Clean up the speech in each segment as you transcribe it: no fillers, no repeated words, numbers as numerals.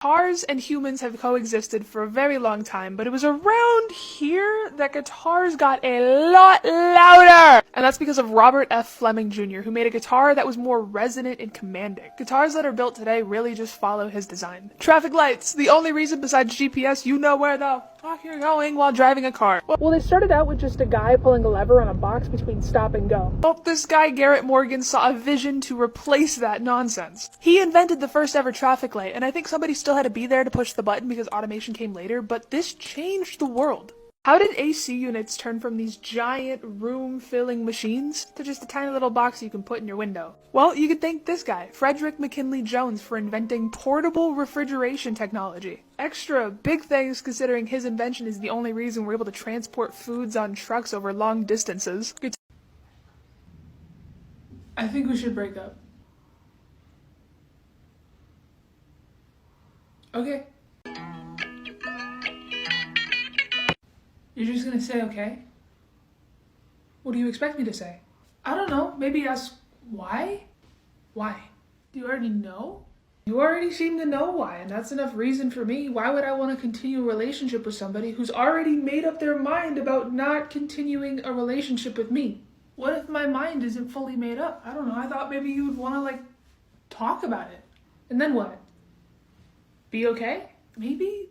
Guitars and humans have coexisted for a very long time, but it was around here that guitars got a lot louder! And that's because of Robert F. Fleming Jr., who made a guitar that was more resonant and commanding. Guitars that are built today really just follow his design. Traffic lights, the only reason besides GPS you know where the fuck you're going while driving a car. Well, they started out with just a guy pulling a lever on a box between stop and go. Well, this guy, Garrett Morgan, saw a vision to replace that nonsense. He invented the first ever traffic light, and I think somebody still had to be there to push the button because automation came later, but this changed the world. How did AC units turn from these giant room-filling machines to just a tiny little box you can put in your window? Well, you could thank this guy, Frederick McKinley Jones, for inventing portable refrigeration technology. Extra big thanks considering his invention is the only reason we're able to transport foods on trucks over long distances. I think we should break up. Okay. You're just gonna say okay? What do you expect me to say? I don't know, maybe ask why? Why? Do you already know? You already seem to know why, and that's enough reason for me. Why would I want to continue a relationship with somebody who's already made up their mind about not continuing a relationship with me? What if my mind isn't fully made up? I don't know, I thought maybe you would want to talk about it. And then what? Be okay? Maybe?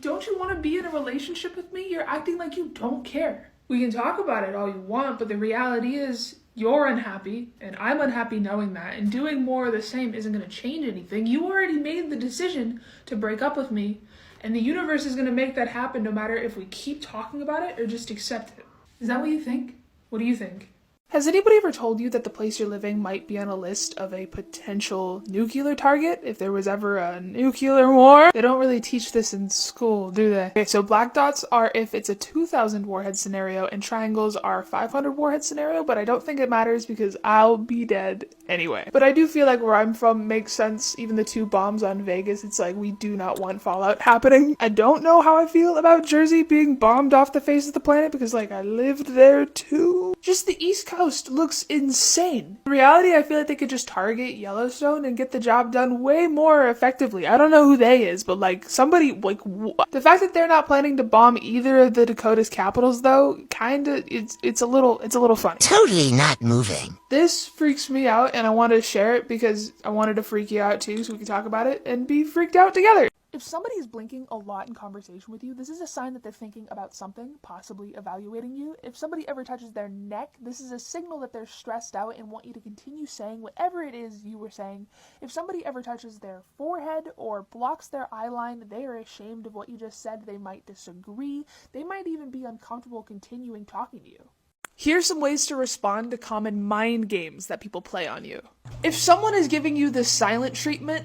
Don't you want to be in a relationship with me? You're acting like you don't care. We can talk about it all you want, but the reality is you're unhappy, and I'm unhappy knowing that, and doing more of the same isn't going to change anything. You already made the decision to break up with me, and the universe is going to make that happen no matter if we keep talking about it or just accept it. Is that what you think? What do you think? Has anybody ever told you that the place you're living might be on a list of a potential nuclear target if there was ever a nuclear war? They don't really teach this in school, do they? Okay, so black dots are if it's a 2,000 warhead scenario and triangles are 500 warhead scenario, but I don't think it matters because I'll be dead anyway. But I do feel like where I'm from makes sense. Even the 2 bombs on Vegas, it's like we do not want fallout happening. I don't know how I feel about Jersey being bombed off the face of the planet because I lived there too. Just the East Coast looks insane. In reality, I feel like they could just target Yellowstone and get the job done way more effectively. I don't know who they is, but somebody, the fact that they're not planning to bomb either of the Dakota's capitals though, kinda, it's a little funny. Totally not moving. This freaks me out and I wanted to share it because I wanted to freak you out too so we can talk about it and be freaked out together. If somebody is blinking a lot in conversation with you, this is a sign that they're thinking about something, possibly evaluating you. If somebody ever touches their neck, this is a signal that they're stressed out and want you to continue saying whatever it is you were saying. If somebody ever touches their forehead or blocks their eye line, they are ashamed of what you just said. They might disagree. They might even be uncomfortable continuing talking to you. Here's some ways to respond to common mind games that people play on you. If someone is giving you the silent treatment,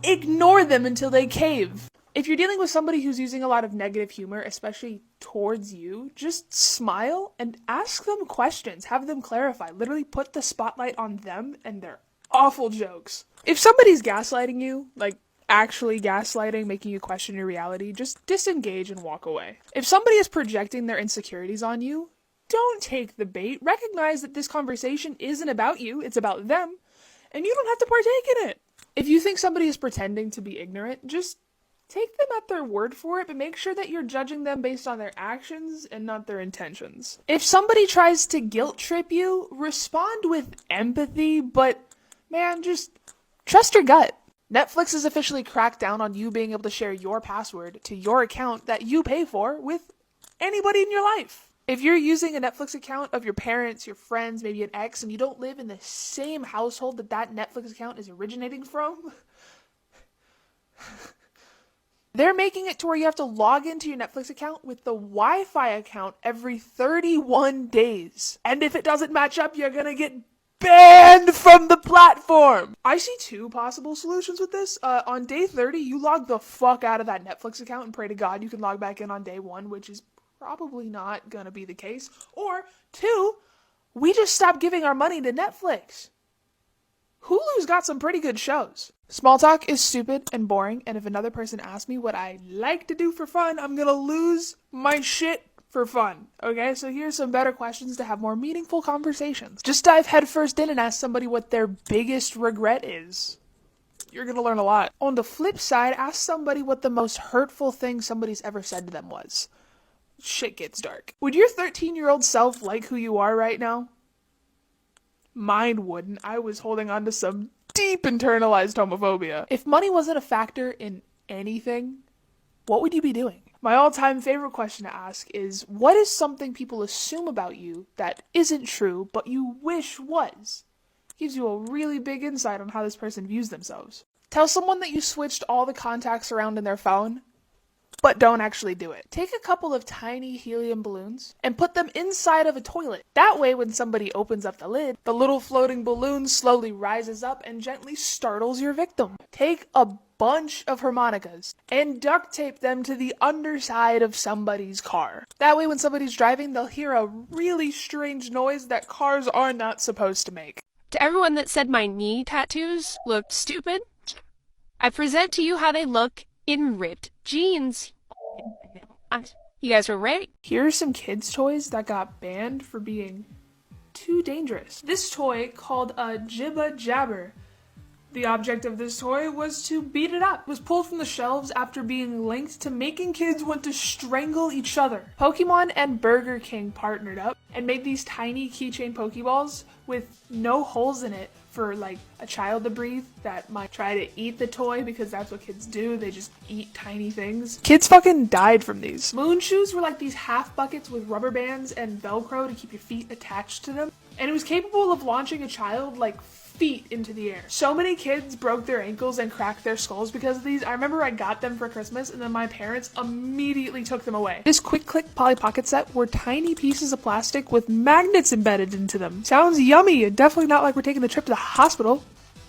ignore them until they cave. If you're dealing with somebody who's using a lot of negative humor, especially towards you, just smile and ask them questions. Have them clarify. Literally put the spotlight on them and their awful jokes. If somebody's gaslighting you, actually gaslighting, making you question your reality, just disengage and walk away. If somebody is projecting their insecurities on you, don't take the bait. Recognize that this conversation isn't about you, it's about them, and you don't have to partake in it. If you think somebody is pretending to be ignorant, just take them at their word for it, but make sure that you're judging them based on their actions and not their intentions. If somebody tries to guilt trip you, respond with empathy, but man, just trust your gut. Netflix has officially cracked down on you being able to share your password to your account that you pay for with anybody in your life. If you're using a Netflix account of your parents, your friends, maybe an ex, and you don't live in the same household that Netflix account is originating from, they're making it to where you have to log into your Netflix account with the Wi-Fi account every 31 days. And if it doesn't match up, you're gonna get banned from the platform. I see 2 possible solutions with this. On day 30, you log the fuck out of that Netflix account and pray to God you can log back in on day 1, which is probably not gonna be the case. Or 2, we just stop giving our money to Netflix. Hulu's got some pretty good shows. Small talk is stupid and boring, and if another person asks me what I like to do for fun, I'm gonna lose my shit for fun. Okay, so here's some better questions to have more meaningful conversations. Just dive headfirst in and ask somebody what their biggest regret is. you're gonna learn a lot. On the flip side, ask somebody what the most hurtful thing somebody's ever said to them was. Shit gets dark. Would your 13-year-old self like who you are right now? Mine wouldn't. I was holding on to some deep internalized homophobia. If money wasn't a factor in anything, what would you be doing? My all-time favorite question to ask is, what is something people assume about you that isn't true, but you wish was? Gives you a really big insight on how this person views themselves. Tell someone that you switched all the contacts around in their phone, but don't actually do it. Take a couple of tiny helium balloons and put them inside of a toilet. That way, when somebody opens up the lid, the little floating balloon slowly rises up and gently startles your victim. Take a bunch of harmonicas and duct tape them to the underside of somebody's car. That way, when somebody's driving, they'll hear a really strange noise that cars are not supposed to make. To everyone that said my knee tattoos looked stupid, I present to you how they look in ripped jeans. You guys were ready? Here are some kids' toys that got banned for being too dangerous. This toy, called a Jibba Jabber. The object of this toy was to beat it up. It was pulled from the shelves after being linked to making kids want to strangle each other. Pokemon and Burger King partnered up and made these tiny keychain Pokeballs with no holes in it for like a child to breathe that might try to eat the toy, because that's what kids do. They just eat tiny things. Kids fucking died from these. Moon shoes were like these half buckets with rubber bands and Velcro to keep your feet attached to them. And it was capable of launching a child like feet into the air. So many kids broke their ankles and cracked their skulls because of these. I remember I got them for Christmas and then my parents immediately took them away. This Quick Click Polly Pocket set were tiny pieces of plastic with magnets embedded into them. Sounds yummy, and definitely not like we're taking the trip to the hospital.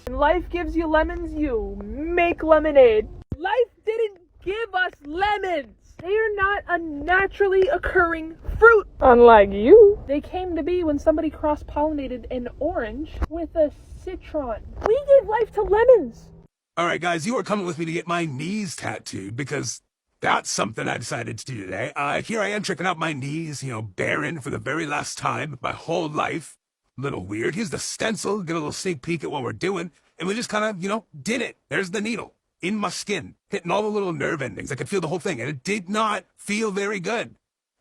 When life gives you lemons, you make lemonade. Life didn't give us lemons. They are not a naturally occurring fruit. Unlike you. They came to be when somebody cross-pollinated an orange with a citron. We gave life to lemons. All right, guys, you are coming with me to get my knees tattooed because that's something I decided to do today. Here I am checking out my knees, barren for the very last time of my whole life. A little weird. Here's the stencil. Get a little sneak peek at what we're doing. And we just kind of, did it. There's the needle in my skin, hitting all the little nerve endings. I could feel the whole thing, and it did not feel very good.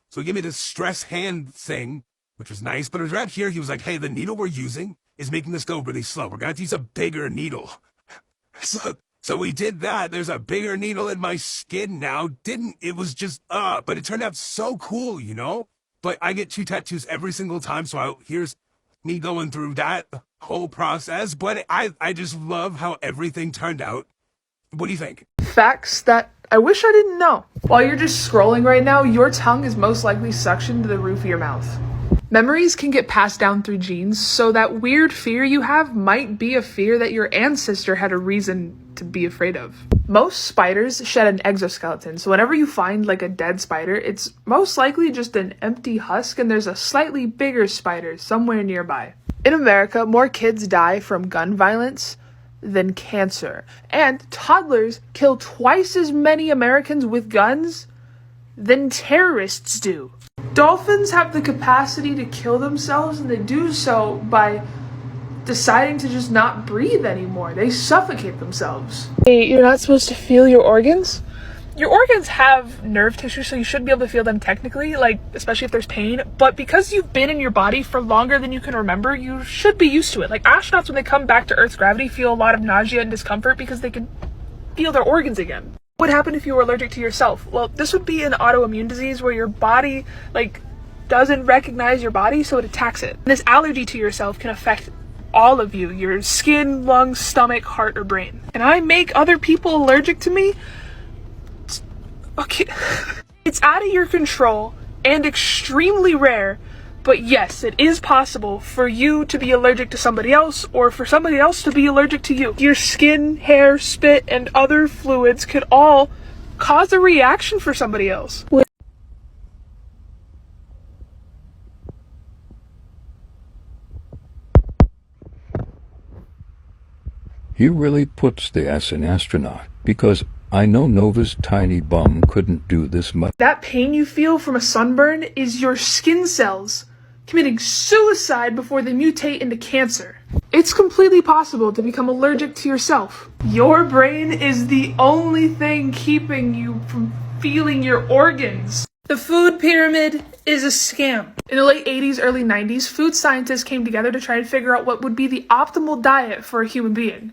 So he gave me this stress hand thing, which was nice, but it was right here. He was like, hey, the needle we're using is making this go really slow. We're going to have to use a bigger needle. So we did that. There's a bigger needle in my skin now. It was just, but it turned out so cool, But I get 2 tattoos every single time, so here's me going through that whole process. But I just love how everything turned out. What do you think? Facts that I wish I didn't know. While you're just scrolling right now, your tongue is most likely suctioned to the roof of your mouth. Memories can get passed down through genes, so that weird fear you have might be a fear that your ancestor had a reason to be afraid of. Most spiders shed an exoskeleton, so whenever you find like a dead spider, it's most likely just an empty husk and there's a slightly bigger spider somewhere nearby. In America, more kids die from gun violence than cancer, and toddlers kill twice as many Americans with guns than terrorists do. Dolphins have the capacity to kill themselves, and they do so by deciding to just not breathe anymore. They suffocate themselves. Hey, you're not supposed to feel your organs? Your organs have nerve tissue, so you should be able to feel them technically, especially if there's pain. But because you've been in your body for longer than you can remember, you should be used to it. Like astronauts, when they come back to Earth's gravity, feel a lot of nausea and discomfort because they can feel their organs again. What would happen if you were allergic to yourself? Well, this would be an autoimmune disease where your body, doesn't recognize your body, so it attacks it. And this allergy to yourself can affect all of you, your skin, lungs, stomach, heart, or brain. And I make other people allergic to me? Okay, it's out of your control and extremely rare, but yes, it is possible for you to be allergic to somebody else or for somebody else to be allergic to you. Your skin, hair, spit, and other fluids could all cause a reaction for somebody else. He really puts the S in astronaut, because I know Nova's tiny bum couldn't do this much. That pain you feel from a sunburn is your skin cells committing suicide before they mutate into cancer. It's completely possible to become allergic to yourself. Your brain is the only thing keeping you from feeling your organs. The food pyramid is a scam. In the late 80s, early 90s, food scientists came together to try and figure out what would be the optimal diet for a human being.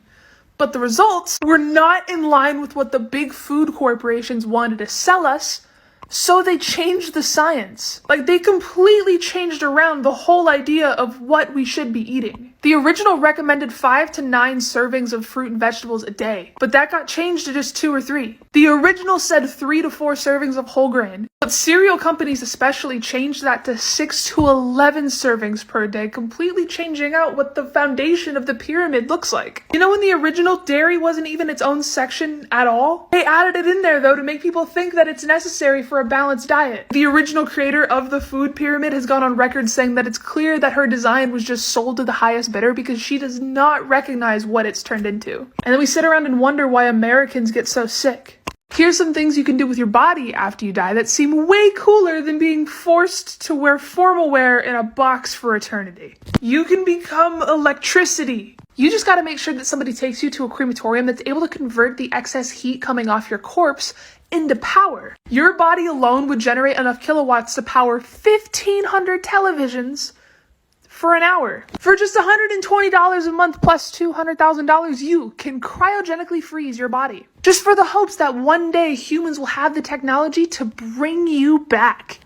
But the results were not in line with what the big food corporations wanted to sell us, so they changed the science. Like, they completely changed around the whole idea of what we should be eating. The original recommended 5 to 9 servings of fruit and vegetables a day, but that got changed to just 2 or 3. The original said 3 to 4 servings of whole grain, but cereal companies especially changed that to 6 to 11 servings per day, completely changing out what the foundation of the pyramid looks like. You know, when the original dairy wasn't even its own section at all? They added it in there though to make people think that it's necessary for a balanced diet. The original creator of the food pyramid has gone on record saying that it's clear that her design was just sold to the highest bidder because she does not recognize what it's turned into. And then we sit around and wonder why Americans get so sick. Here's some things you can do with your body after you die that seem way cooler than being forced to wear formal wear in a box for eternity. You can become electricity. You just gotta make sure that somebody takes you to a crematorium that's able to convert the excess heat coming off your corpse into power. Your body alone would generate enough kilowatts to power 1,500 televisions for an hour. For just $120 a month plus $200,000, you can cryogenically freeze your body. Just for the hopes that one day humans will have the technology to bring you back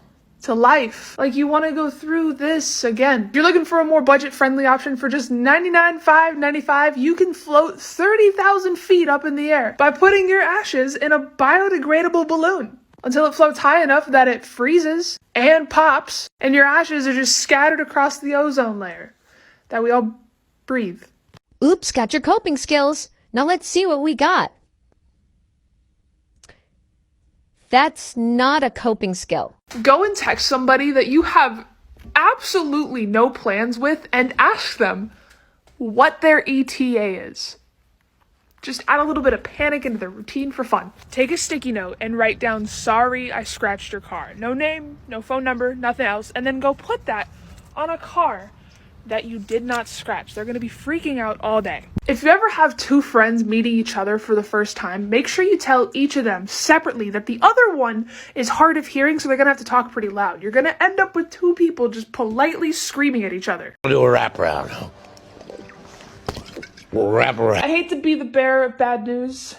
to life. Like, you want to go through this again. If you're looking for a more budget-friendly option for just $99.95, you can float 30,000 feet up in the air by putting your ashes in a biodegradable balloon until it floats high enough that it freezes and pops, and your ashes are just scattered across the ozone layer that we all breathe. Oops, got your coping skills. Now let's see what we got. That's not a coping skill. Go and text somebody that you have absolutely no plans with and ask them what their ETA is. Just add a little bit of panic into the routine for fun. Take a sticky note and write down, "Sorry, I scratched your car." No name, no phone number, nothing else. And then go put that on a car that you did not scratch. They're going to be freaking out all day. If you ever have 2 friends meeting each other for the first time, make sure you tell each of them separately that the other one is hard of hearing, so they're going to have to talk pretty loud. You're going to end up with 2 people just politely screaming at each other. Do a wraparound. We'll wrap around. I hate to be the bearer of bad news.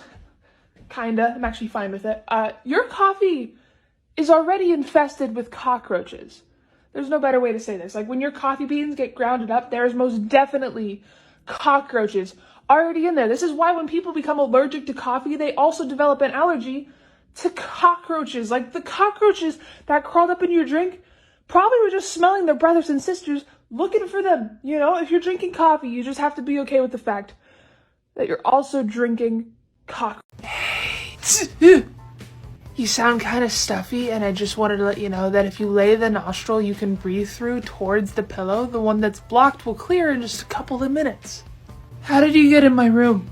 Kinda. I'm actually fine with it. Your coffee is already infested with cockroaches. There's no better way to say this. Like, when your coffee beans get grounded up, there's most definitely cockroaches already in there. This is why when people become allergic to coffee, they also develop an allergy to cockroaches. Like, the cockroaches that crawled up in your drink probably were just smelling their brothers and sisters, looking for them. You know, if you're drinking coffee, you just have to be okay with the fact that you're also drinking cockroaches. You sound kind of stuffy, and I just wanted to let you know that if you lay the nostril you can breathe through towards the pillow, the one that's blocked will clear in just a couple of minutes. How did you get in my room?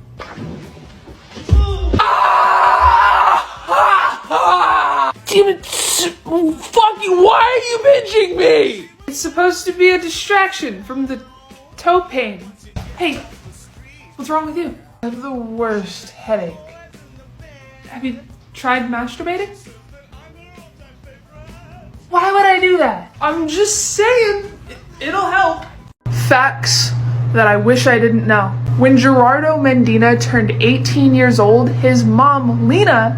Damn it! Fuck you! Why are you binging me? It's supposed to be a distraction from the toe pain. Hey, what's wrong with you? I have the worst headache. Have you tried masturbating? Why would I do that? I'm just saying, it'll help. Facts that I wish I didn't know. When Gerardo Mendina turned 18 years old, his mom, Lena,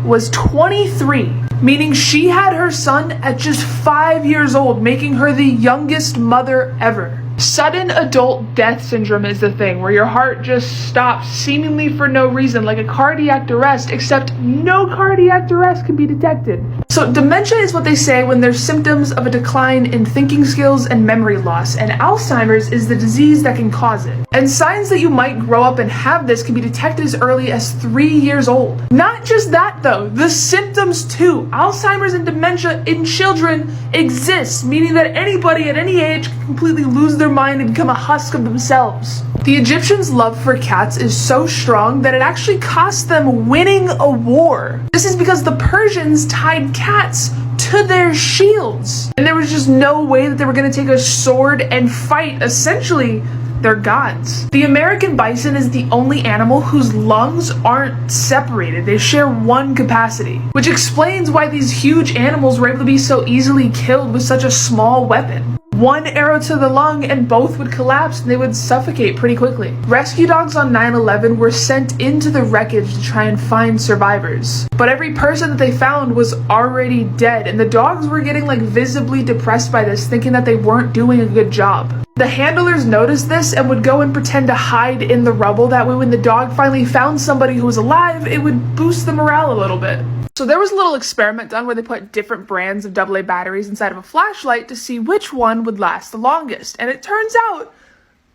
was 23, meaning she had her son at just 5 years old, making her the youngest mother ever. Sudden adult death syndrome is the thing, where your heart just stops seemingly for no reason, like a cardiac arrest, except no cardiac arrest can be detected. So dementia is what they say when there's symptoms of a decline in thinking skills and memory loss, and Alzheimer's is the disease that can cause it. And signs that you might grow up and have this can be detected as early as 3 years old. Not just that though, the symptoms too. Alzheimer's and dementia in children exists, meaning that anybody at any age can completely lose their mind and become a husk of themselves. The Egyptians' love for cats is so strong that it actually cost them winning a war. This is because the Persians tied cats to their shields, and there was just no way that they were going to take a sword and fight essentially they're gods. The American bison is the only animal whose lungs aren't separated. They share one capacity, which explains why these huge animals were able to be so easily killed with such a small weapon. One arrow to the lung and both would collapse and they would suffocate pretty quickly. Rescue dogs on 9/11 were sent into the wreckage to try and find survivors. But every person that they found was already dead, and the dogs were getting like visibly depressed by this, thinking that they weren't doing a good job. The handlers noticed this and would go and pretend to hide in the rubble. That way when the dog finally found somebody who was alive, it would boost the morale a little bit. So there was a little experiment done where they put different brands of AA batteries inside of a flashlight to see which one would last the longest. And it turns out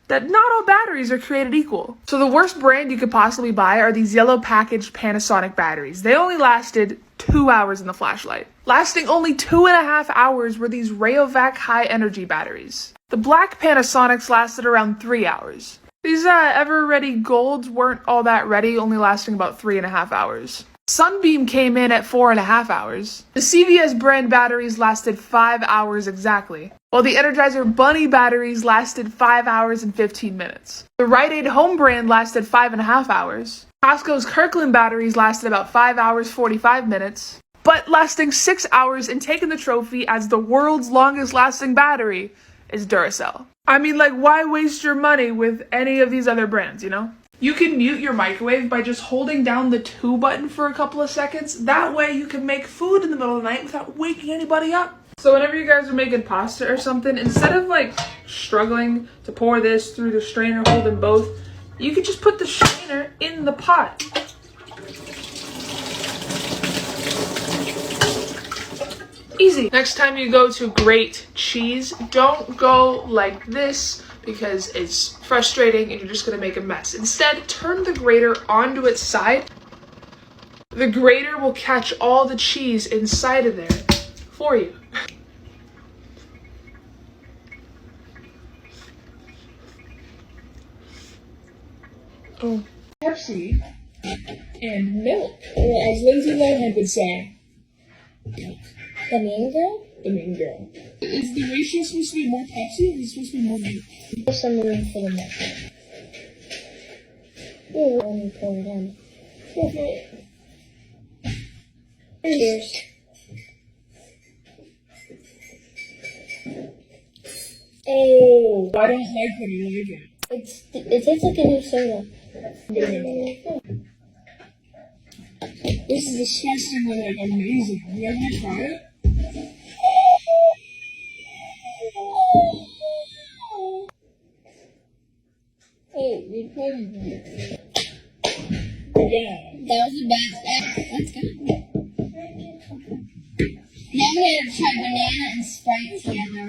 that not all batteries are created equal. So the worst brand you could possibly buy are these yellow packaged Panasonic batteries. They only lasted 2 hours in the flashlight. Lasting only 2.5 hours were these Rayovac high energy batteries. The black Panasonics lasted around 3 hours. These Ever Ready Golds weren't all that ready, only lasting about 3.5 hours. Sunbeam came in at 4.5 hours. The CVS brand batteries lasted 5 hours exactly, while the Energizer Bunny batteries lasted 5 hours and 15 minutes. The Rite Aid Home brand lasted 5.5 hours. Costco's Kirkland batteries lasted about 5 hours 45 minutes, but lasting 6 hours and taking the trophy as the world's longest lasting battery is Duracell. I mean, like, why waste your money with any of these other brands, you know? You can mute your microwave by just holding down the 2 button for a couple of seconds. That way you can make food in the middle of the night without waking anybody up. So whenever you guys are making pasta or something, instead of like struggling to pour this through the strainer holding both, you could just put the strainer in the pot. Easy. Next time you go to grate cheese, don't go like this, because it's frustrating and you're just gonna make a mess. Instead, turn the grater onto its side. The grater will catch all the cheese inside of there for you. Oh. Pepsi and milk, or as Lindsay Lohan would say, The mean girl? the main girl. Is the ratio supposed to be more Pepsi, or is it supposed to be more milk? There's some room for the milk. Ooh, let me pour it in. Okay. Cheers. Oh, I don't like when you like it. It tastes like a new soda. This is disgustingly like amazing. You guys want to try it? Oh, we played it. Yeah. That was a bad. Let's go. Now we gotta try banana and Sprite together.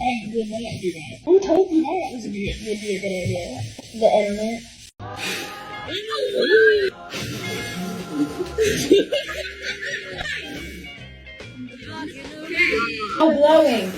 Oh, we won't do that. Who told you that would be a good idea? The internet. I'm blowing.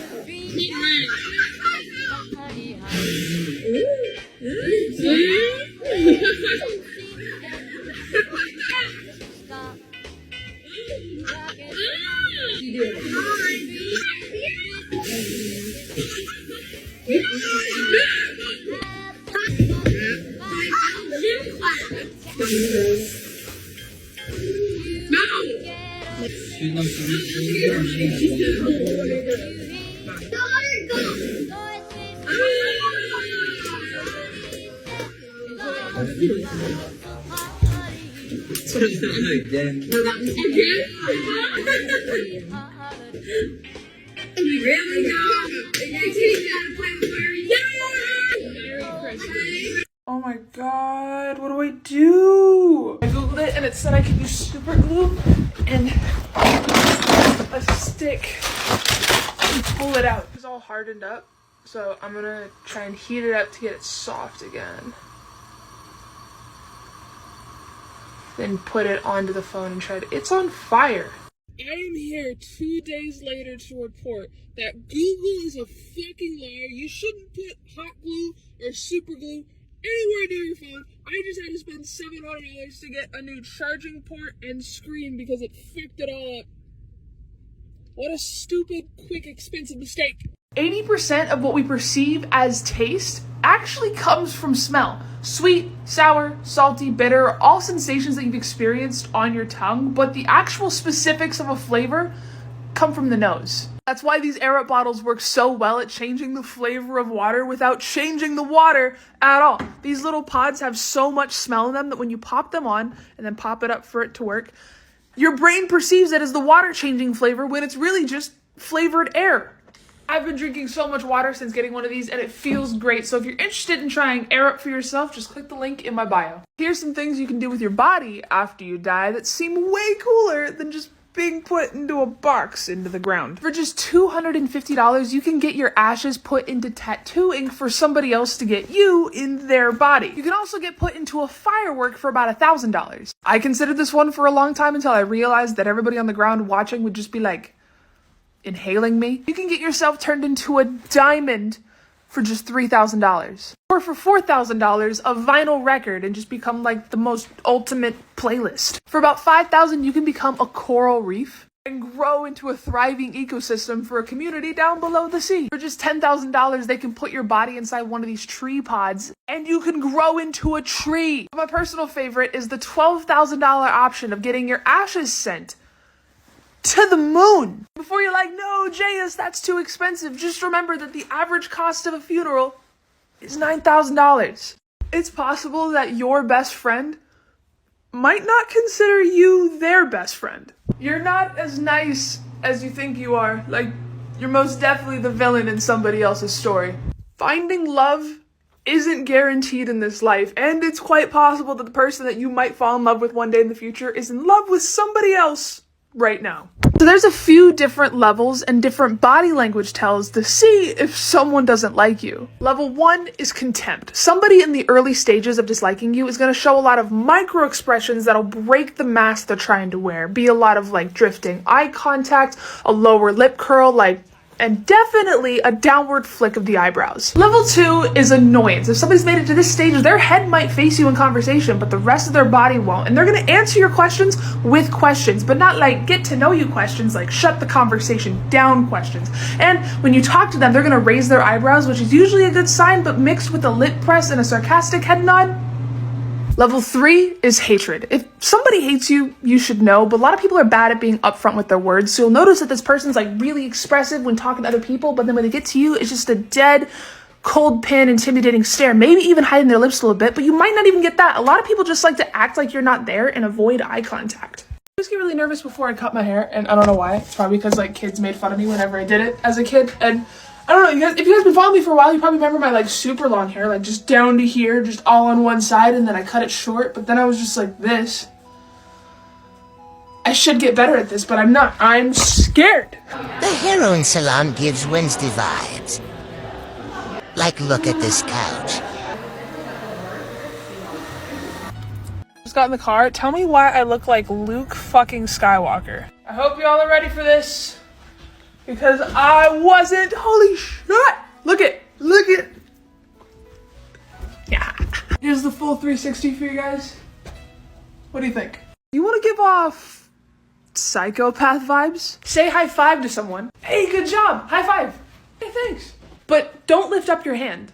Oh my god, what do I do? I googled it and it said I could use super glue and a stick and pull it out. It's all hardened up, so I'm gonna try and heat it up to get it soft again. Then put it onto the phone and try to. It's on fire. I am here 2 days later to report that Google is a fucking liar. You shouldn't put hot glue or super glue anywhere near your phone. I just had to spend $700 to get a new charging port and screen because it fucked it all up. What a stupid, quick, expensive mistake. 80% of what we perceive as taste actually comes from smell. Sweet, sour, salty, bitter, all sensations that you've experienced on your tongue, but the actual specifics of a flavor come from the nose. That's why these air up bottles work so well at changing the flavor of water without changing the water at all. These little pods have so much smell in them that when you pop them on and then pop it up for it to work, your brain perceives it as the water changing flavor when it's really just flavored air. I've been drinking so much water since getting one of these and it feels great. So if you're interested in trying Air Up for yourself, just click the link in my bio. Here's some things you can do with your body after you die that seem way cooler than just being put into a box into the ground. For just $250, you can get your ashes put into tattoo ink for somebody else to get you in their body. You can also get put into a firework for about $1,000. I considered this one for a long time until I realized that everybody on the ground watching would just be like, inhaling me. You can get yourself turned into a diamond for just $3,000. Or for $4,000, a vinyl record and just become like the most ultimate playlist. For about $5,000, you can become a coral reef and grow into a thriving ecosystem for a community down below the sea. For just $10,000, they can put your body inside one of these tree pods and you can grow into a tree. My personal favorite is the $12,000 option of getting your ashes sent to the moon. Before you're like, no, Jayus, that's too expensive, just remember that the average cost of a funeral is $9,000. It's possible that your best friend might not consider you their best friend. You're not as nice as you think you are. Like, you're most definitely the villain in somebody else's story. Finding love isn't guaranteed in this life, and it's quite possible that the person that you might fall in love with one day in the future is in love with somebody else right now. So there's a few different levels and different body language tells to see if someone doesn't like you. Level 1 is contempt. Somebody in the early stages of disliking you is going to show a lot of micro expressions that'll break the mask they're trying to wear. Be a lot of like drifting eye contact, a lower lip curl, and definitely a downward flick of the eyebrows. Level 2 is annoyance. If somebody's made it to this stage, their head might face you in conversation, but the rest of their body won't. And they're gonna answer your questions with questions, but not like get to know you questions, like shut the conversation down questions. And when you talk to them, they're gonna raise their eyebrows, which is usually a good sign, but mixed with a lip press and a sarcastic head nod. Level 3 is hatred. If somebody hates you, you should know, but a lot of people are bad at being upfront with their words, so you'll notice that this person's like really expressive when talking to other people, but then when they get to you, it's just a dead, cold pin, intimidating stare, maybe even hiding their lips a little bit, but you might not even get that. A lot of people just like to act like you're not there and avoid eye contact. I just get really nervous before I cut my hair, and I don't know why. It's probably because like kids made fun of me whenever I did it as a kid, and I don't know, you guys, if you guys been following me for a while, you probably remember my like super long hair, like just down to here, just all on one side, and then I cut it short, but then I was just like this. I should get better at this, but I'm not. I'm scared. The heroin salon gives Wednesday vibes. Like, look at this couch. Just got in the car. Tell me why I look like Luke fucking Skywalker. I hope y'all are ready for this. Because I wasn't. Holy shit! Look it. Yeah. Here's the full 360 for you guys. What do you think? You want to give off psychopath vibes? Say high five to someone. Hey, good job. High five. Hey, thanks. But don't lift up your hand.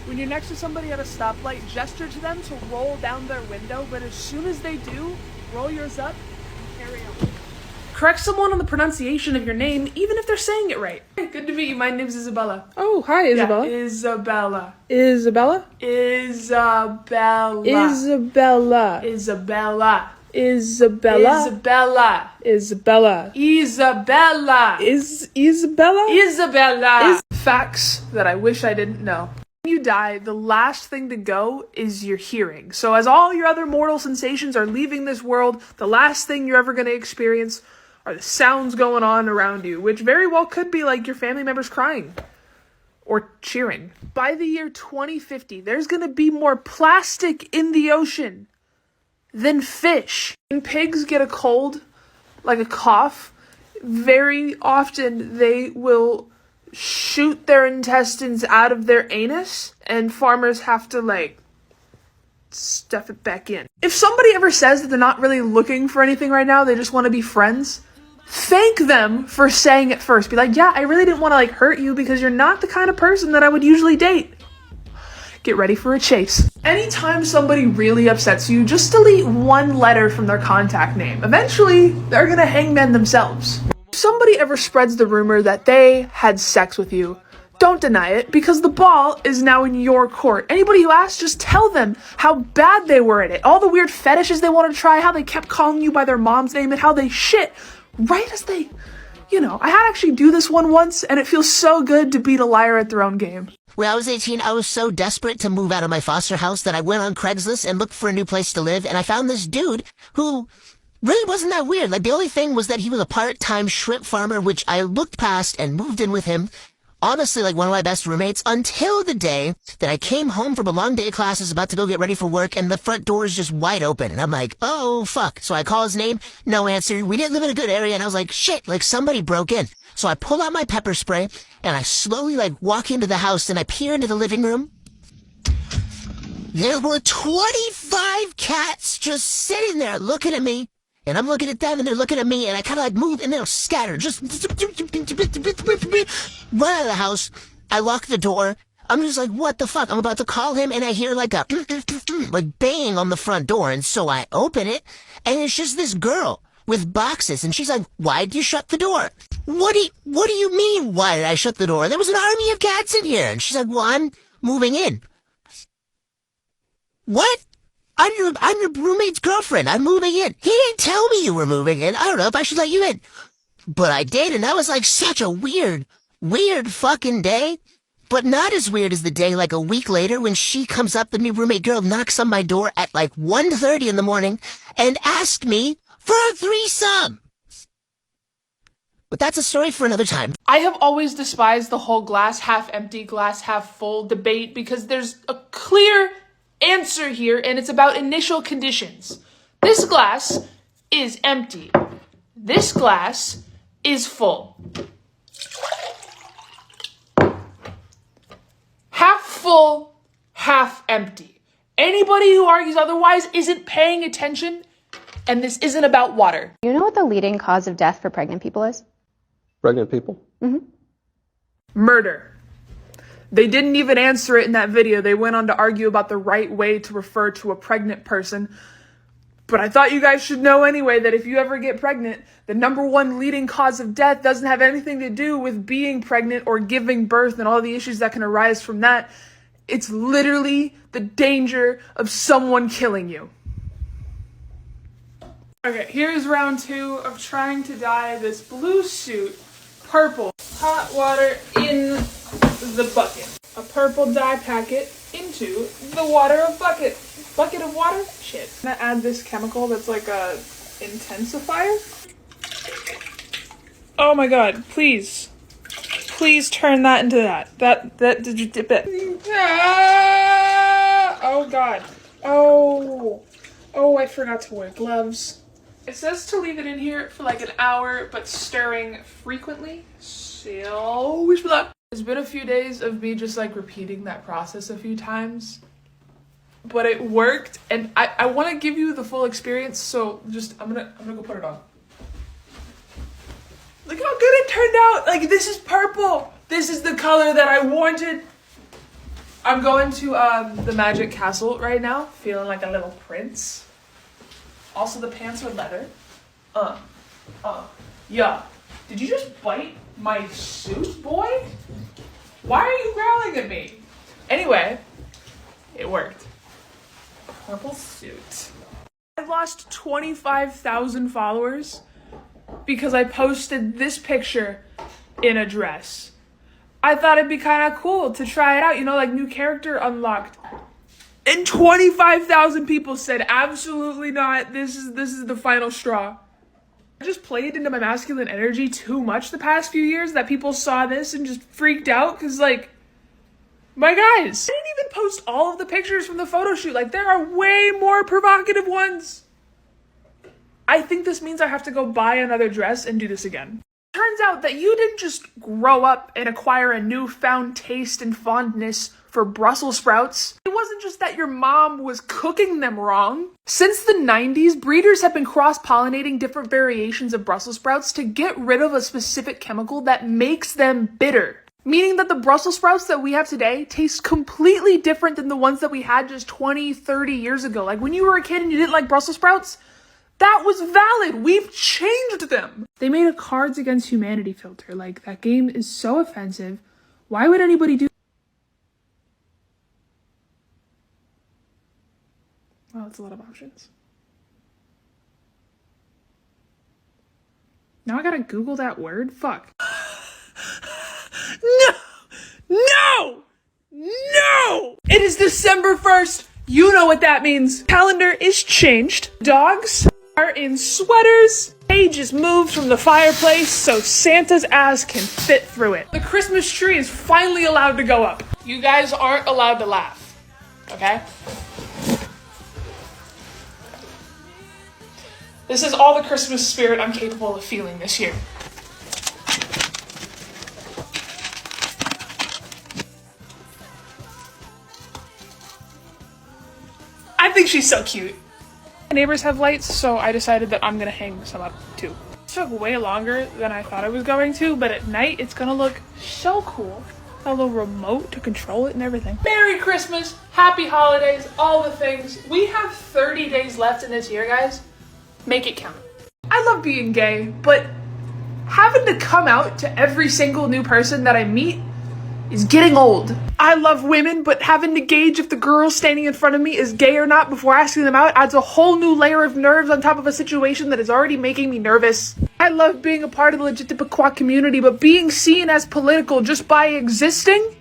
When you're next to somebody at a stoplight, gesture to them to roll down their window, but as soon as they do, roll yours up and carry on. Correct someone on the pronunciation of your name, even if they're saying it right. Hey, good to meet you. My name's Isabella. Oh, hi, Isabella. Yeah, Isabella. Isabella? Isabella. Isabella. Isabella. Isabella. Isabella. Isabella. Isabella. Isabella? Isabella. Facts that I wish I didn't know. When you die, the last thing to go is your hearing. So as all your other mortal sensations are leaving this world, the last thing you're ever going to experience are the sounds going on around you, which very well could be like your family members crying or cheering. By the year 2050, there's going to be more plastic in the ocean than fish. When pigs get a cold, like a cough, very often they will shoot their intestines out of their anus, and farmers have to like stuff it back in. If somebody ever says that they're not really looking for anything right now, they just want to be friends, thank them for saying it first. Be like, yeah, I really didn't want to like hurt you because you're not the kind of person that I would usually date. Get ready for a chase. Anytime somebody really upsets you, just delete one letter from their contact name. Eventually, they're gonna hangman themselves. If somebody ever spreads the rumor that they had sex with you, don't deny it, because the ball is now in your court. Anybody who asks, just tell them how bad they were at it. All the weird fetishes they wanted to try, how they kept calling you by their mom's name, and how they shit right as they, I had to actually do this one once, and it feels so good to beat a liar at their own game. When I was 18, I was so desperate to move out of my foster house that I went on Craigslist and looked for a new place to live, and I found this dude who really wasn't that weird. Like, the only thing was that he was a part-time shrimp farmer, which I looked past and moved in with him. Honestly, like one of my best roommates, until the day that I came home from a long day of classes, about to go get ready for work, and the front door is just wide open. And I'm like, oh, fuck. So I call his name, no answer. We didn't live in a good area, and I was like, shit, like somebody broke in. So I pull out my pepper spray, and I slowly, like, walk into the house, and I peer into the living room. There were 25 cats just sitting there looking at me. And I'm looking at them, and they're looking at me, and I kind of like move, and they'll scatter. Just run out of the house. I lock the door. I'm just like, what the fuck? I'm about to call him, and I hear like a like bang on the front door, and so I open it, and it's just this girl with boxes, and she's like, why did you shut the door? What do you mean, why did I shut the door? There was an army of cats in here. And she's like, well, I'm moving in. What? I'm your roommate's girlfriend. I'm moving in. He didn't tell me you were moving in. I don't know if I should let you in. But I did, and that was like such a weird fucking day. But not as weird as the day like a week later when she comes up, the new roommate girl knocks on my door at like 1:30 in the morning and asked me for a threesome. But that's a story for another time. I have always despised the whole glass half empty, glass half full debate because there's a clear answer here, and it's about initial conditions. This glass is empty. This glass is full. Half full, half empty. Anybody who argues otherwise isn't paying attention, and this isn't about water. You know what the leading cause of death for pregnant people is? Pregnant people? Mm-hmm. Murder. They didn't even answer it in that video. They went on to argue about the right way to refer to a pregnant person. But I thought you guys should know anyway that if you ever get pregnant, the #1 leading cause of death doesn't have anything to do with being pregnant or giving birth and all the issues that can arise from that. It's literally the danger of someone killing you. Okay, here's round 2 of trying to dye this blue suit purple. Hot water in the bucket. A purple dye packet into the water bucket. Bucket of water? Shit. I'm gonna add this chemical that's like a intensifier. Oh my god, please. Please turn that into that. Did you dip it? Ah! Oh god. Oh, I forgot to wear gloves. It says to leave it in here for like an hour, but stirring frequently. So, wish me luck. It's been a few days of me just like repeating that process a few times, but it worked, and I want to give you the full experience. So just I'm gonna go put it on. Look how good it turned out. Like, this is purple. This is the color that I wanted. I'm going to the Magic Castle right now, feeling like a little prince. Also, the pants are leather. Yeah. Did you just bite my suit, boy? Why are you growling at me? Anyway, it worked. Purple suit. I lost 25,000 followers because I posted this picture in a dress. I thought it'd be kind of cool to try it out, like new character unlocked. And 25,000 people said, absolutely not. This is the final straw. I just played into my masculine energy too much the past few years that people saw this and just freaked out because, like, my guys, I didn't even post all of the pictures from the photo shoot. Like, there are way more provocative ones. I think this means I have to go buy another dress and do this again. Turns out that you didn't just grow up and acquire a newfound taste and fondness for Brussels sprouts. It wasn't just that your mom was cooking them wrong. Since the 90s, breeders have been cross-pollinating different variations of Brussels sprouts to get rid of a specific chemical that makes them bitter. Meaning that the Brussels sprouts that we have today taste completely different than the ones that we had just 20, 30 years ago. Like when you were a kid and you didn't like Brussels sprouts, that was valid. We've changed them. They made a Cards Against Humanity filter. Like, that game is so offensive. Why would anybody do? Well, that's a lot of options. Now I gotta Google that word? Fuck. No! No! No! It is December 1st. You know what that means. Calendar is changed. Dogs are in sweaters. Cage is moved from the fireplace so Santa's ass can fit through it. The Christmas tree is finally allowed to go up. You guys aren't allowed to laugh, okay? This is all the Christmas spirit I'm capable of feeling this year. I think she's so cute. My neighbors have lights, so I decided that I'm gonna hang some up too. It took way longer than I thought it was going to, but at night it's gonna look so cool. A little remote to control it and everything. Merry Christmas, happy holidays, all the things. We have 30 days left in this year, guys. Make it count. I love being gay, but having to come out to every single new person that I meet is getting old. I love women, but having to gauge if the girl standing in front of me is gay or not before asking them out adds a whole new layer of nerves on top of a situation that is already making me nervous. I love being a part of the LegitImquois community, but being seen as political just by existing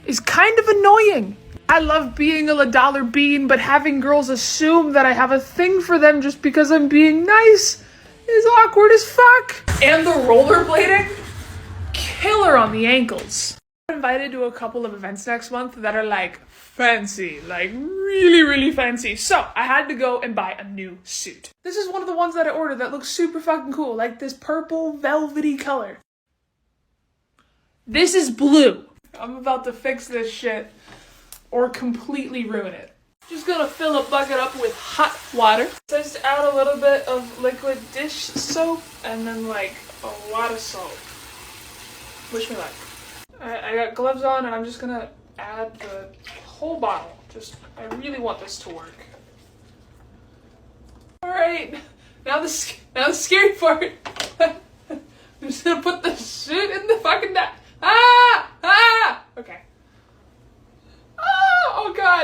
is kind of annoying. I love being a $1 bean, but having girls assume that I have a thing for them just because I'm being nice is awkward as fuck. And the rollerblading? Killer on the ankles. I'm invited to a couple of events next month that are like fancy, like really, really fancy. So I had to go and buy a new suit. This is one of the ones that I ordered that looks super fucking cool, like this purple velvety color. This is blue. I'm about to fix this shit or completely ruin it. Just gonna fill a bucket up with hot water. Just add a little bit of liquid dish soap and then like a lot of salt. Wish me luck. Alright, I got gloves on and I'm just gonna add the whole bottle. I really want this to work. Alright, now the scary part. I'm just gonna put the suit in the fucking okay.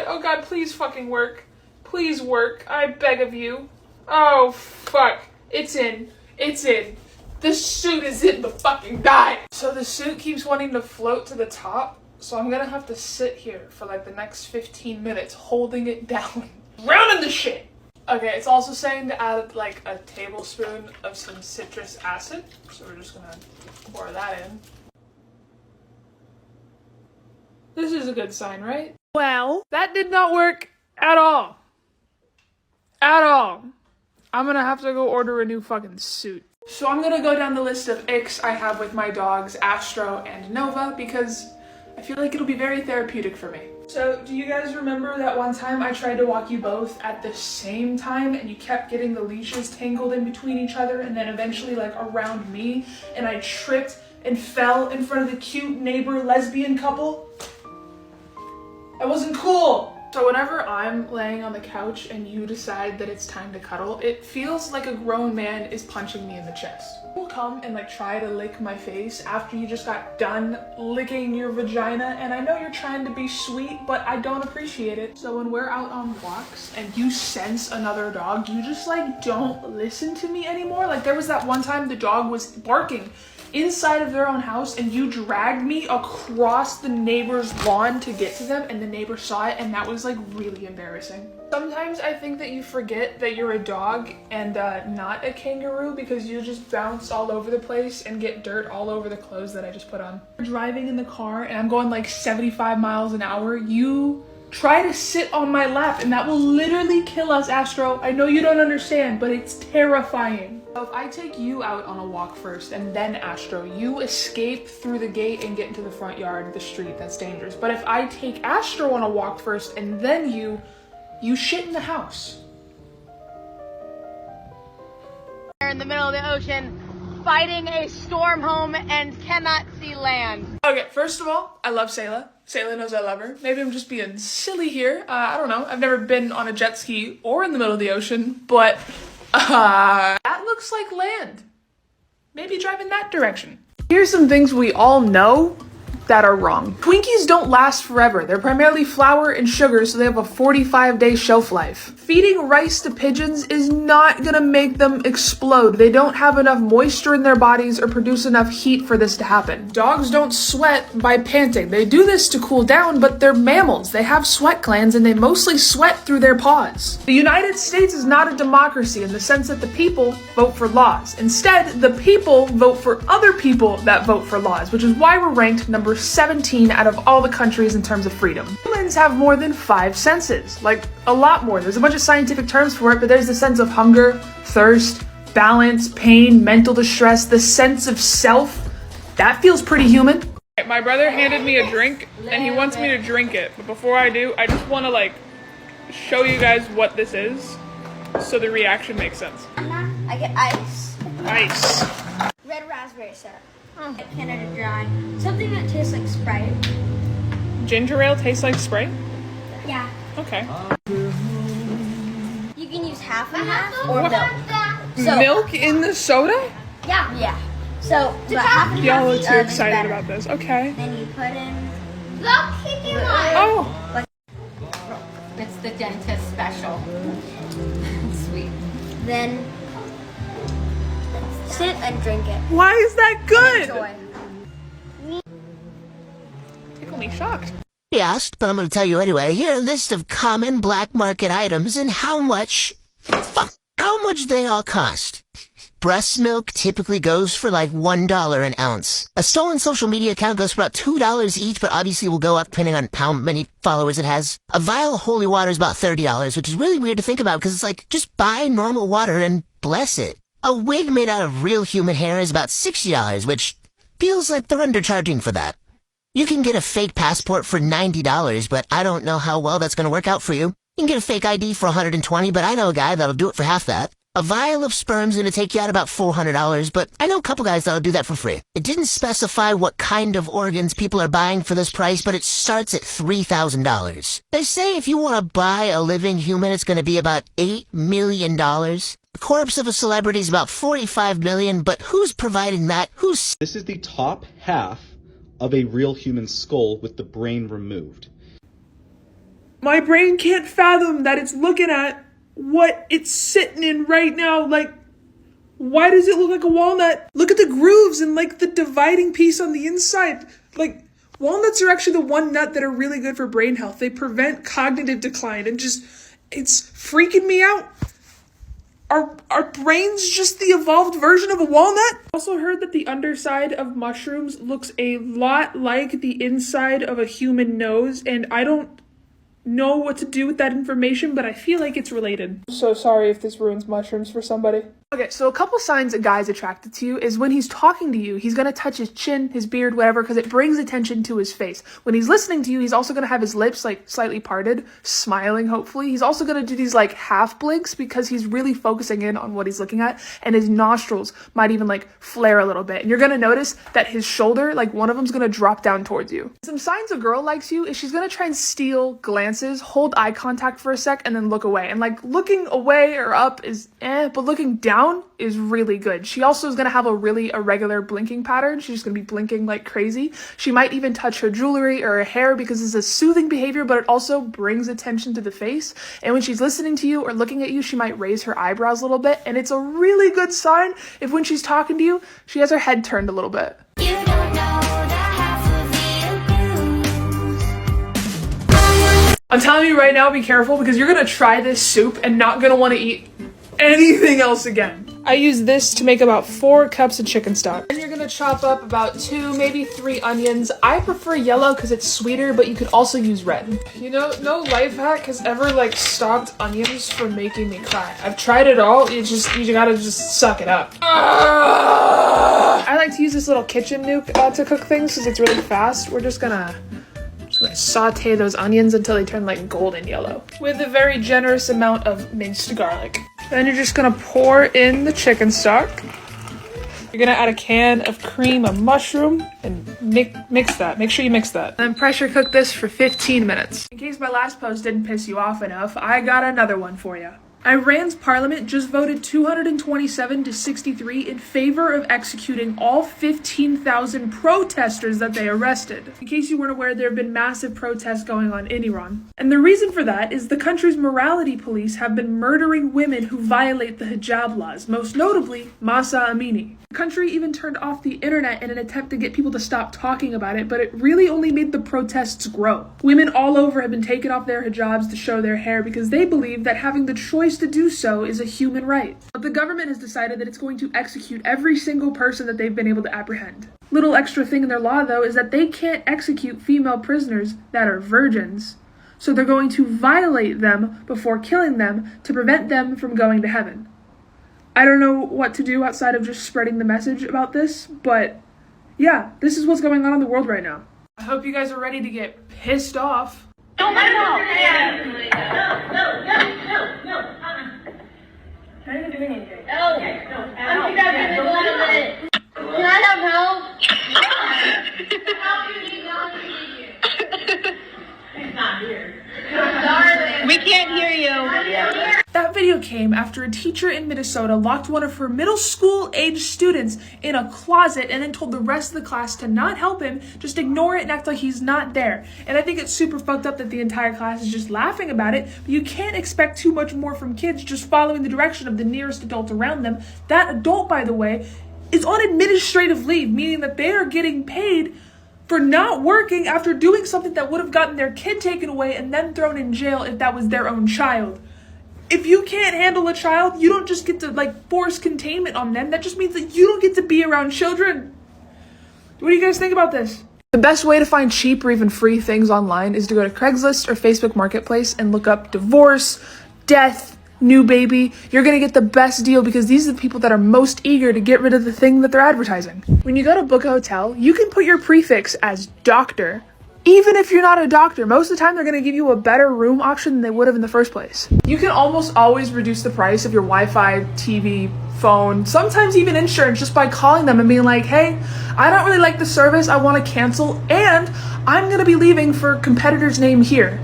Oh god, please fucking work. Please work, I beg of you. Oh fuck, it's in. The suit is in the fucking bag. So the suit keeps wanting to float to the top, so I'm gonna have to sit here for like the next 15 minutes holding it down. Drowning the shit! Okay, it's also saying to add like a tablespoon of some citrus acid, so we're just gonna pour that in. This is a good sign, right? Well, that did not work at all. At all. I'm gonna have to go order a new fucking suit. So I'm gonna go down the list of icks I have with my dogs, Astro and Nova, because I feel like it'll be very therapeutic for me. So, do you guys remember that one time I tried to walk you both at the same time and you kept getting the leashes tangled in between each other and then eventually like around me and I tripped and fell in front of the cute neighbor lesbian couple? That wasn't cool! So whenever I'm laying on the couch and you decide that it's time to cuddle, it feels like a grown man is punching me in the chest. You'll come and like try to lick my face after you just got done licking your vagina, and I know you're trying to be sweet, but I don't appreciate it. So when we're out on walks and you sense another dog, you just like don't listen to me anymore. Like there was that one time the dog was barking inside of their own house and you dragged me across the neighbor's lawn to get to them and the neighbor saw it and that was like really embarrassing. Sometimes I think that you forget that you're a dog and not a kangaroo because you just bounce all over the place and get dirt all over the clothes that I just put on. We're driving in the car and I'm going like 75 miles an hour. You try to sit on my lap, and that will literally kill us, Astro. I know you don't understand, but it's terrifying. So if I take you out on a walk first and then Astro, you escape through the gate and get into the front yard, the street, that's dangerous. But if I take Astro on a walk first and then you shit in the house. We're in the middle of the ocean, fighting a storm home and cannot see land. Okay, first of all, I love Sayla. Sayla knows I love her. Maybe I'm just being silly here. I don't know. I've never been on a jet ski or in the middle of the ocean, but that looks like land. Maybe drive in that direction. Here's some things we all know that are wrong. Twinkies don't last forever. They're primarily flour and sugar, so they have a 45-day shelf life. Feeding rice to pigeons is not gonna make them explode. They don't have enough moisture in their bodies or produce enough heat for this to happen. Dogs don't sweat by panting. They do this to cool down, but they're mammals. They have sweat glands and they mostly sweat through their paws. The United States is not a democracy in the sense that the people vote for laws. Instead, the people vote for other people that vote for laws, which is why we're ranked number 17 out of all the countries in terms of freedom. Humans have more than 5 senses, like a lot more. There's a bunch of scientific terms for it, but there's the sense of hunger, thirst, balance, pain, mental distress, the sense of self. That feels pretty human. My brother handed me a drink and he wants me to drink it, but before I do, I just want to show you guys what this is so the reaction makes sense. I get ice. Ice. Red raspberry syrup. Canada Dry. Something that tastes like Sprite. Ginger ale tastes like Sprite? Yeah. Okay. You can use half and half or milk. So, Milk in the soda? Yeah. Yeah. So, but half and half Y'all are too is excited better. about this. Okay. Then you put in... Oh. It's the dentist special. Sweet. Then sit and drink it. Why is that good? Enjoy. Tickle me shocked. He asked, but I'm going to tell you anyway. Here are a list of common black market items and how much they all cost. Breast milk typically goes for like $1 an ounce. A stolen social media account goes for about $2 each, but obviously will go up depending on how many followers it has. A vial of holy water is about $30, which is really weird to think about because it's like, just buy normal water and bless it. A wig made out of real human hair is about $60, which feels like they're undercharging for that. You can get a fake passport for $90, but I don't know how well that's going to work out for you. You can get a fake ID for $120, but I know a guy that'll do it for half that. A vial of sperm's going to take you out about $400, but I know a couple guys that'll do that for free. It didn't specify what kind of organs people are buying for this price, but it starts at $3,000. They say if you want to buy a living human, it's going to be about $8 million. The corpse of a celebrity is about $45 million, but who's providing that? This is the top half of a real human skull with the brain removed. My brain can't fathom that it's looking at what it's sitting in right now. Like, why does it look like a walnut? Look at the grooves and the dividing piece on the inside. Like, walnuts are actually the one nut that are really good for brain health. They prevent cognitive decline and it's freaking me out. Are brains just the evolved version of a walnut? I also heard that the underside of mushrooms looks a lot like the inside of a human nose, and I don't know what to do with that information, but I feel like it's related. I'm so sorry if this ruins mushrooms for somebody. Okay, so a couple signs a guy's attracted to you is when he's talking to you, he's gonna touch his chin, his beard, whatever, because it brings attention to his face. When he's listening to you, he's also gonna have his lips slightly parted, smiling hopefully. He's also gonna do these half blinks because he's really focusing in on what he's looking at, and his nostrils might even flare a little bit. And you're gonna notice that his shoulder, one of them's gonna drop down towards you. Some signs a girl likes you is she's gonna try and steal glances, hold eye contact for a sec, and then look away. And looking away or up is but looking down is really good. She also is going to have a really irregular blinking pattern. She's just going to be blinking like crazy. She might even touch her jewelry or her hair because it's a soothing behavior, but it also brings attention to the face. And when she's listening to you or looking at you, she might raise her eyebrows a little bit. And it's a really good sign if when she's talking to you, she has her head turned a little bit. You don't know the half of the abuse. I'm telling you right now, be careful because you're going to try this soup and not going to want to eat anything else again. I use this to make about 4 cups of chicken stock. And you're gonna chop up about 2, maybe 3 onions. I prefer yellow because it's sweeter, but you could also use red. You know, no life hack has ever like stopped onions from making me cry. I've tried it all, you gotta just suck it up. I like to use this little kitchen nuke to cook things because it's really fast. We're just gonna saute those onions until they turn like golden yellow with a very generous amount of minced garlic. Then you're just gonna pour in the chicken stock. You're gonna add a can of cream of mushroom and mix that. Make sure you mix that. And then pressure cook this for 15 minutes. In case my last post didn't piss you off enough, I got another one for you. Iran's parliament just voted 227 to 63 in favor of executing all 15,000 protesters that they arrested. In case you weren't aware, there have been massive protests going on in Iran. And the reason for that is the country's morality police have been murdering women who violate the hijab laws, most notably Mahsa Amini. The country even turned off the internet in an attempt to get people to stop talking about it, but it really only made the protests grow. Women all over have been taking off their hijabs to show their hair because they believe that having the choice to do so is a human right. But the government has decided that it's going to execute every single person that they've been able to apprehend. Little extra thing in their law, though, is that they can't execute female prisoners that are virgins. So they're going to violate them before killing them to prevent them from going to heaven. I don't know what to do outside of just spreading the message about this, but yeah, this is what's going on in the world right now. I hope you guys are ready to get pissed off. Don't let go. I didn't do anything. No. Can I have help? He's not here. We can't hear you. That video came after a teacher in Minnesota locked one of her middle school age students in a closet and then told the rest of the class to not help him, just ignore it and act like he's not there. And I think it's super fucked up that the entire class is just laughing about it, but you can't expect too much more from kids just following the direction of the nearest adult around them. That adult, by the way, is on administrative leave, meaning that they are getting paid for not working after doing something that would have gotten their kid taken away and then thrown in jail if that was their own child. If you can't handle a child, you don't just get to force containment on them. That just means that you don't get to be around children. What do you guys think about this? The best way to find cheap or even free things online is to go to Craigslist or Facebook Marketplace and look up divorce, death, new baby. You're gonna get the best deal because these are the people that are most eager to get rid of the thing that they're advertising. When you go to book a hotel, you can put your prefix as doctor. Even if you're not a doctor, most of the time they're going to give you a better room option than they would have in the first place. You can almost always reduce the price of your Wi-Fi, TV, phone, sometimes even insurance just by calling them and being like, hey, I don't really like the service, I want to cancel, and I'm going to be leaving for competitor's name here.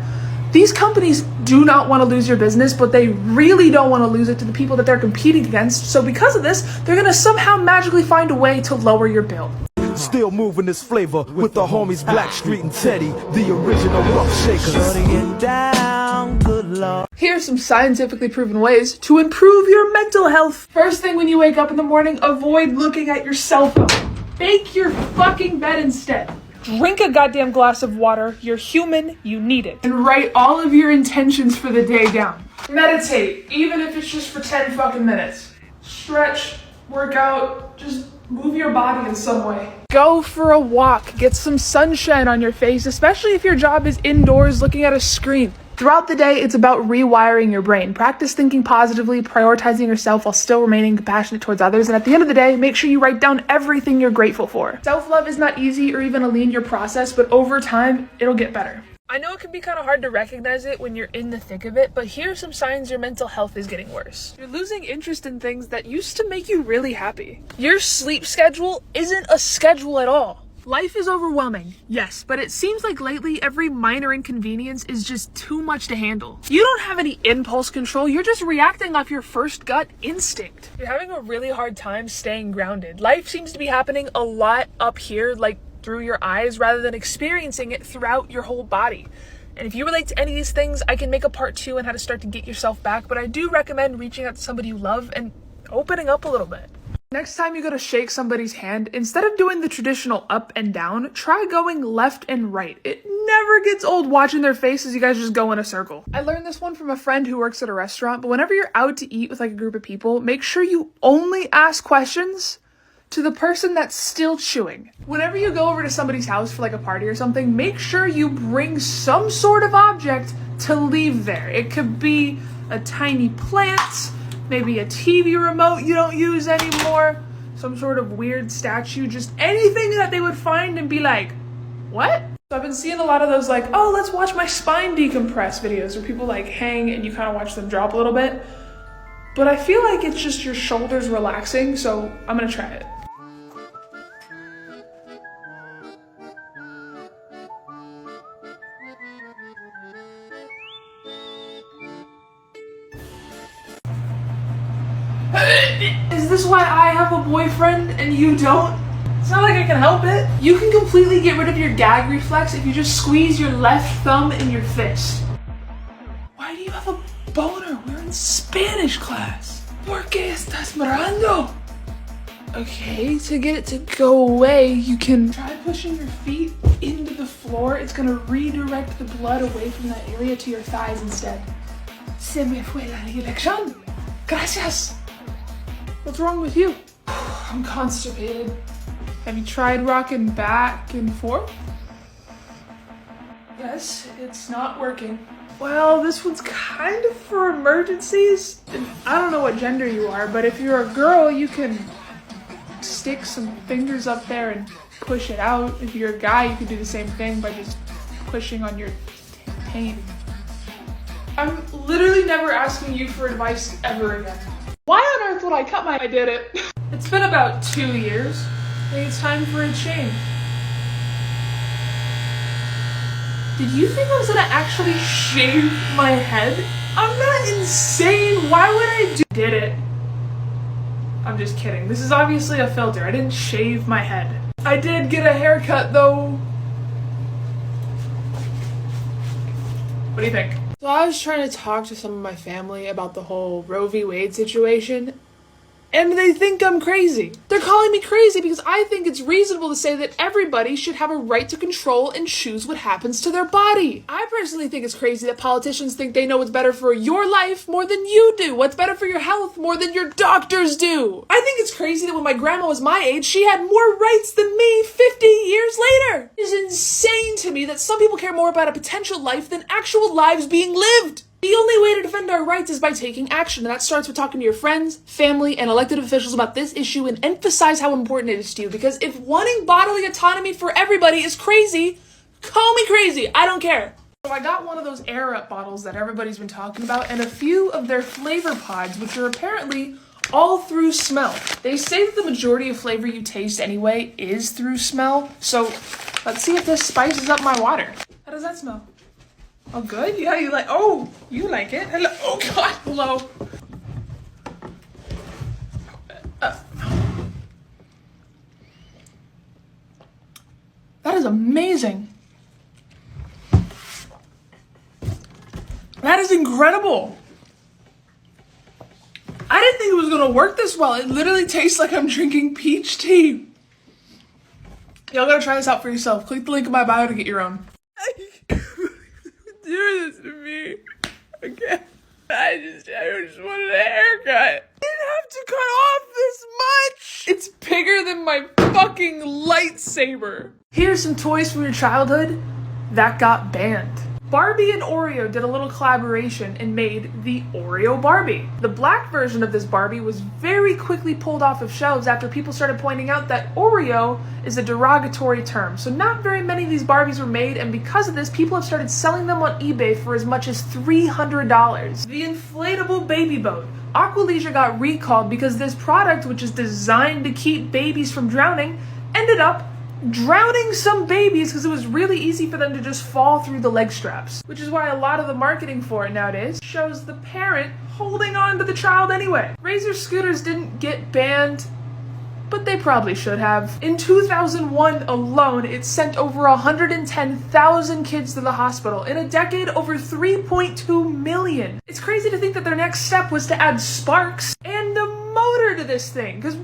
These companies do not want to lose your business, but they really don't want to lose it to the people that they're competing against. So because of this, they're going to somehow magically find a way to lower your bill. Still moving this flavor with the homies Blackstreet and Teddy, the original rough shakers. Here are some scientifically proven ways to improve your mental health. First thing when you wake up in the morning, avoid looking at your cell phone. Make your fucking bed instead. Drink a goddamn glass of water. You're human, you need it. And write all of your intentions for the day down. Meditate, even if it's just for 10 fucking minutes. Stretch, work out, just move your body in some way. Go for a walk, get some sunshine on your face, especially if your job is indoors looking at a screen. Throughout the day, it's about rewiring your brain. Practice thinking positively, prioritizing yourself while still remaining compassionate towards others. And at the end of the day, make sure you write down everything you're grateful for. Self-love is not easy or even a linear process, but over time, it'll get better. I know it can be kind of hard to recognize it when you're in the thick of it, but here are some signs your mental health is getting worse. You're losing interest in things that used to make you really happy. Your sleep schedule isn't a schedule at all. Life is overwhelming, yes, but it seems like lately every minor inconvenience is just too much to handle. You don't have any impulse control, you're just reacting off your first gut instinct. You're having a really hard time staying grounded. Life seems to be happening a lot up here, through your eyes, rather than experiencing it throughout your whole body. And if you relate to any of these things, I can make a part 2 on how to start to get yourself back, but I do recommend reaching out to somebody you love and opening up a little bit. Next time you go to shake somebody's hand, instead of doing the traditional up and down, try going left and right. It never gets old watching their faces. You guys just go in a circle. I learned this one from a friend who works at a restaurant, but whenever you're out to eat with like a group of people, make sure you only ask questions to the person that's still chewing. Whenever you go over to somebody's house for like a party or something, make sure you bring some sort of object to leave there. It could be a tiny plant, maybe a TV remote you don't use anymore, some sort of weird statue, just anything that they would find and be like, what? So I've been seeing a lot of those like, oh, let's watch my spine decompress videos where people like hang and you kind of watch them drop a little bit. But I feel like it's just your shoulders relaxing, so I'm gonna try it. Is this why I have a boyfriend and you don't? It's not like I can help it. You can completely get rid of your gag reflex if you just squeeze your left thumb in your fist. Why do you have a boner? We're in Spanish class. ¿Por qué estás mirando? Okay, to get it to go away, you can try pushing your feet into the floor. It's gonna redirect the blood away from that area to your thighs instead. Se me fue la dirección. Gracias. What's wrong with you? I'm constipated. Have you tried rocking back and forth? Yes, it's not working. Well, this one's kind of for emergencies. And I don't know what gender you are, but if you're a girl, you can stick some fingers up there and push it out. If you're a guy, you can do the same thing by just pushing on your taint. I'm literally never asking you for advice ever again. Why on earth would I cut my... I did it. It's been about 2 years. I think it's time for a change. Did you think I was gonna actually shave my head? I'm not insane. Why would I do... Did it. I'm just kidding. This is obviously a filter. I didn't shave my head. I did get a haircut though. What do you think? So I was trying to talk to some of my family about the whole Roe v. Wade situation, and they think I'm crazy. They're calling me crazy because I think it's reasonable to say that everybody should have a right to control and choose what happens to their body. I personally think it's crazy that politicians think they know what's better for your life more than you do, what's better for your health more than your doctors do. I think it's crazy that when my grandma was my age, she had more rights than me 50 years later. It is insane to me that some people care more about a potential life than actual lives being lived. The only way to defend our rights is by taking action, and that starts with talking to your friends, family, and elected officials about this issue and emphasize how important it is to you, because if wanting bodily autonomy for everybody is crazy, call me crazy, I don't care. So I got one of those Air Up bottles that everybody's been talking about, and a few of their flavor pods, which are apparently all through smell. They say that the majority of flavor you taste anyway is through smell, so let's see if this spices up my water. How does that smell? Oh, good? Yeah, you like, oh, you like it. Hello. Oh, God, hello. That is amazing. That is incredible. I didn't think it was going to work this well. It literally tastes like I'm drinking peach tea. Y'all gotta try this out for yourself. Click the link in my bio to get your own. Do this to me. Okay. I just wanted a haircut. I didn't have to cut off this much. It's bigger than my fucking lightsaber. Here's some toys from your childhood that got banned. Barbie and Oreo did a little collaboration and made the Oreo Barbie. The black version of this Barbie was very quickly pulled off of shelves after people started pointing out that Oreo is a derogatory term. So not very many of these Barbies were made, and because of this, people have started selling them on eBay for as much as $300. The inflatable baby boat. Aqualeisure got recalled because this product, which is designed to keep babies from drowning, ended up drowning some babies because it was really easy for them to just fall through the leg straps, which is why a lot of the marketing for it nowadays shows the parent holding on to the child anyway. Razor scooters didn't get banned, but they probably should have. In 2001 alone, it sent over 110,000 kids to the hospital. In a decade, over 3.2 million. It's crazy to think that their next step was to add sparks and a motor to this thing, because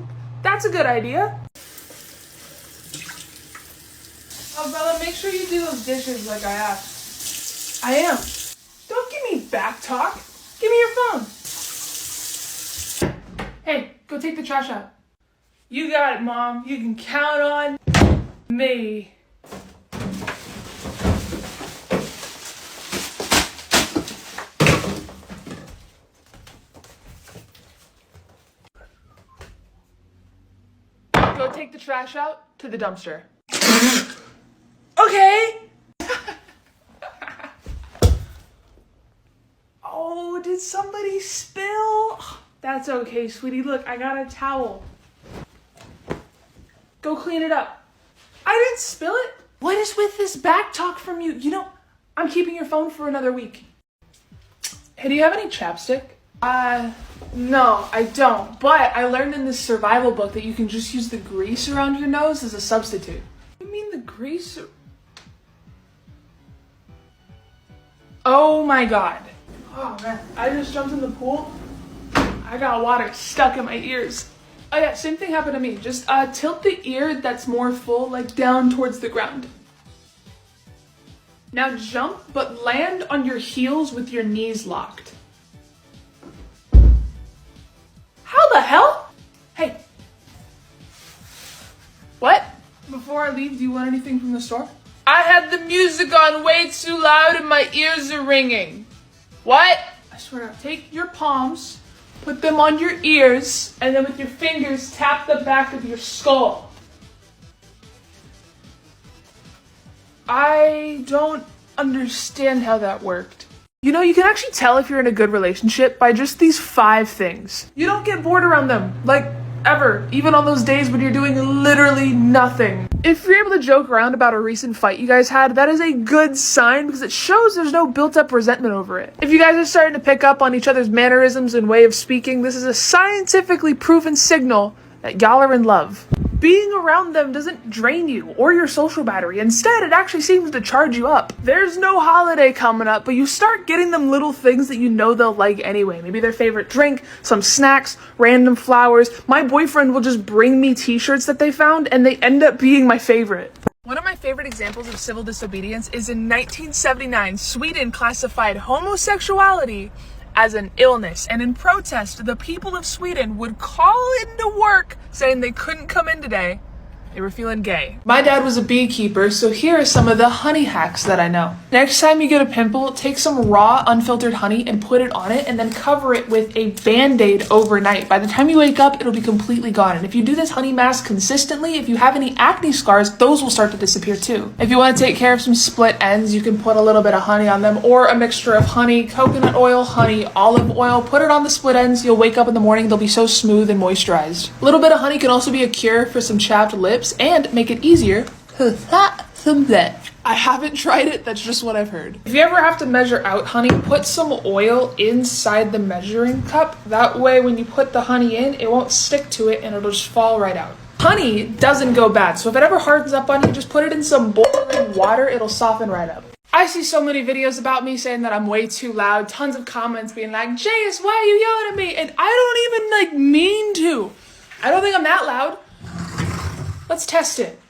that's a good idea. Oh, Bella, make sure you do those dishes like I asked. I am. Don't give me back talk. Give me your phone. Hey, go take the trash out. You got it, Mom. You can count on me. Go take the trash out to the dumpster. Okay. Oh, did somebody spill? That's okay, sweetie. Look, I got a towel. Go clean it up. I didn't spill it. What is with this back talk from you? You know, I'm keeping your phone for another week. Hey, do you have any chapstick? No, I don't. But I learned in this survival book that you can just use the grease around your nose as a substitute. What do you mean the grease? Oh my God. Oh man, I just jumped in the pool. I got water stuck in my ears. Oh yeah, same thing happened to me. Just tilt the ear that's more full, like down towards the ground. Now jump, but land on your heels with your knees locked. How the hell? Hey. What? Before I leave, do you want anything from the store? I had the music on way too loud and my ears are ringing. What? I swear to take your palms, put them on your ears, and then with your fingers tap the back of your skull. I don't understand how that worked. You know, you can actually tell if you're in a good relationship by just these 5 things. You don't get bored around them, like, ever. Even on those days when you're doing literally nothing. If you're able to joke around about a recent fight you guys had, that is a good sign because it shows there's no built-up resentment over it. If you guys are starting to pick up on each other's mannerisms and way of speaking, this is a scientifically proven signal that y'all are in love. Being around them doesn't drain you or your social battery. Instead, it actually seems to charge you up. There's no holiday coming up, but you start getting them little things that you know they'll like anyway. Maybe their favorite drink, some snacks, random flowers. My boyfriend will just bring me t-shirts that they found, and they end up being my favorite. One of my favorite examples of civil disobedience is in 1979, Sweden classified homosexuality as an illness, and in protest, the people of Sweden would call into work saying they couldn't come in today. They were feeling gay. My dad was a beekeeper, so here are some of the honey hacks that I know. Next time you get a pimple, take some raw, unfiltered honey and put it on it, and then cover it with a Band-Aid overnight. By the time you wake up, it'll be completely gone. And if you do this honey mask consistently, if you have any acne scars, those will start to disappear too. If you want to take care of some split ends, you can put a little bit of honey on them, or a mixture of honey, coconut oil, honey, olive oil. Put it on the split ends. You'll wake up in the morning, they'll be so smooth and moisturized. A little bit of honey can also be a cure for some chapped lips and make it easier. I haven't tried it, that's just what I've heard. If you ever have to measure out honey, put some oil inside the measuring cup. That way when you put the honey in, it won't stick to it and it'll just fall right out. Honey doesn't go bad, so if it ever hardens up on you, just put it in some boiling water, it'll soften right up. I see so many videos about me saying that I'm way too loud, tons of comments being like, Jayus, why are you yelling at me? And I don't even mean to. I don't think I'm that loud. Let's test it.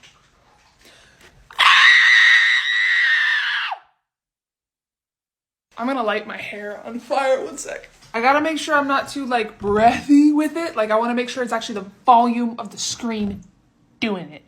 I'm gonna light my hair on fire, 1 sec. I gotta make sure I'm not too breathy with it. I wanna make sure it's actually the volume of the screen doing it.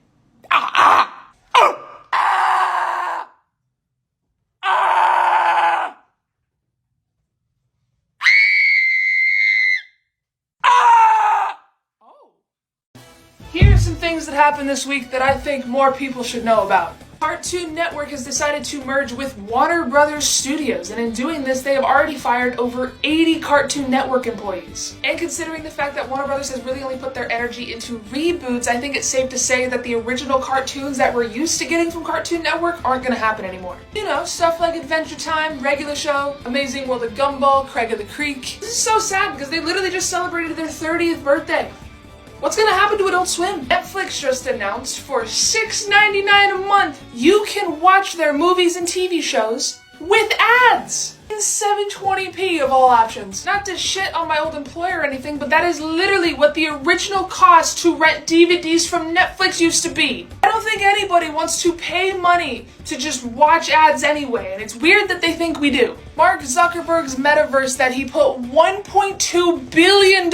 Here are some things that happened this week that I think more people should know about. Cartoon Network has decided to merge with Warner Brothers Studios, and in doing this, they have already fired over 80 Cartoon Network employees. And considering the fact that Warner Brothers has really only put their energy into reboots, I think it's safe to say that the original cartoons that we're used to getting from Cartoon Network aren't gonna happen anymore. You know, stuff like Adventure Time, Regular Show, Amazing World of Gumball, Craig of the Creek. This is so sad because they literally just celebrated their 30th birthday. What's gonna happen to Adult Swim? Netflix just announced for $6.99 a month, you can watch their movies and TV shows with ads in 720p of all options. Not to shit on my old employer or anything, but that is literally what the original cost to rent DVDs from Netflix used to be. I don't think anybody wants to pay money to just watch ads anyway, and it's weird that they think we do. Mark Zuckerberg's metaverse that he put $1.2 billion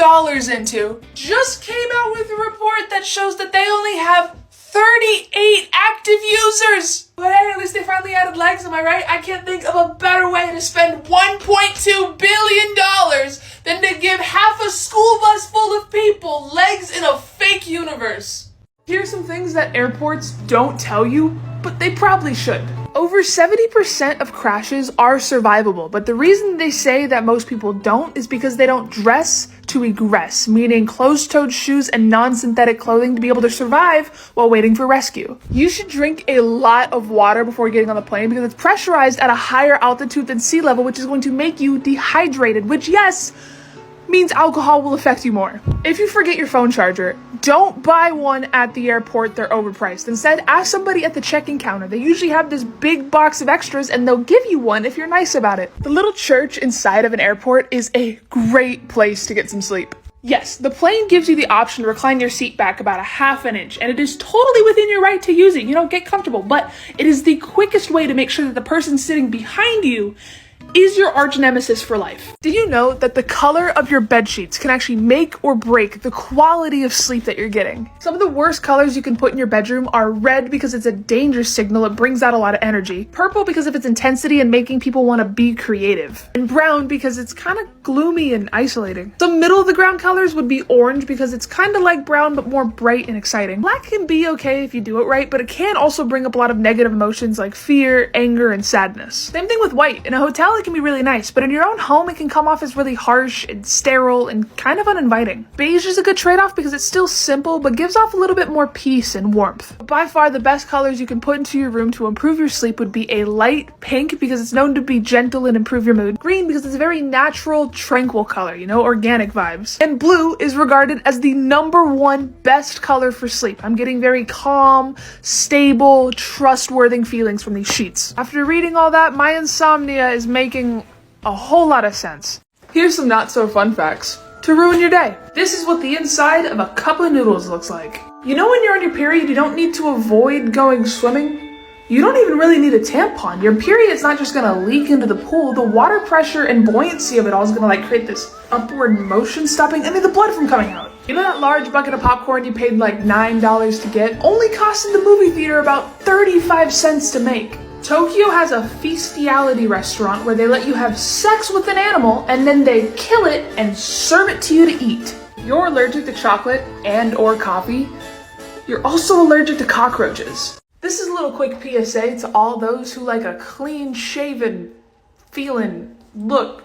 into just came out with a report that shows that they only have 38 active users. But hey, at least they finally added legs, am I right? I can't think of a better way to spend $1.2 billion than to give half a school bus full of people legs in a fake universe. Here's some things that airports don't tell you, but they probably should. Over 70% of crashes are survivable, but the reason they say that most people don't is because they don't dress to egress, meaning closed-toed shoes and non-synthetic clothing to be able to survive while waiting for rescue. You should drink a lot of water before getting on the plane because it's pressurized at a higher altitude than sea level, which is going to make you dehydrated, which, yes, means alcohol will affect you more. If you forget your phone charger, don't buy one at the airport, they're overpriced. Instead, ask somebody at the check-in counter. They usually have this big box of extras and they'll give you one if you're nice about it. The little church inside of an airport is a great place to get some sleep. Yes, the plane gives you the option to recline your seat back about a half an inch, and it is totally within your right to use it. You know, get comfortable, but it is the quickest way to make sure that the person sitting behind you is your arch nemesis for life. Did you know that the color of your bed sheets can actually make or break the quality of sleep that you're getting? Some of the worst colors you can put in your bedroom are red because it's a danger signal, it brings out a lot of energy, purple because of its intensity and making people want to be creative, and brown because it's kind of gloomy and isolating. Some middle of the ground colors would be orange because it's kind of like brown but more bright and exciting. Black can be okay if you do it right, but it can also bring up a lot of negative emotions like fear, anger, and sadness. Same thing with white. In a hotel, it can be really nice, but in your own home, it can come off as really harsh and sterile and kind of uninviting. Beige is a good trade-off because it's still simple, but gives off a little bit more peace and warmth. By far, the best colors you can put into your room to improve your sleep would be a light pink because it's known to be gentle and improve your mood. Green because it's a very natural, tranquil color, you know, organic vibes. And blue is regarded as the #1 best color for sleep. I'm getting very calm, stable, trustworthy feelings from these sheets. After reading all that, my insomnia is making a whole lot of sense. Here's some not so fun facts to ruin your day. This is what the inside of a cup of noodles looks like. You know when you're on your period, you don't need to avoid going swimming? You don't even really need a tampon. Your period's not just gonna leak into the pool. The water pressure and buoyancy of it all is gonna like create this upward motion stopping the blood from coming out. You know that large bucket of popcorn you paid like $9 to get? Only cost in the movie theater about 35 cents to make. Tokyo has a feastiality restaurant where they let you have sex with an animal and then they kill it and serve it to you to eat. If you're allergic to chocolate and or coffee, you're also allergic to cockroaches. This is a little quick PSA to all those who like a clean shaven feeling look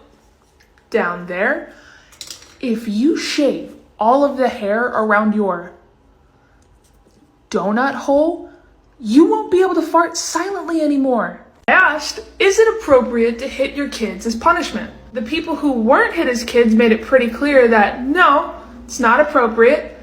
down there. If you shave all of the hair around your donut hole, you won't be able to fart silently anymore. I asked, is it appropriate to hit your kids as punishment? The people who weren't hit as kids made it pretty clear that no, it's not appropriate.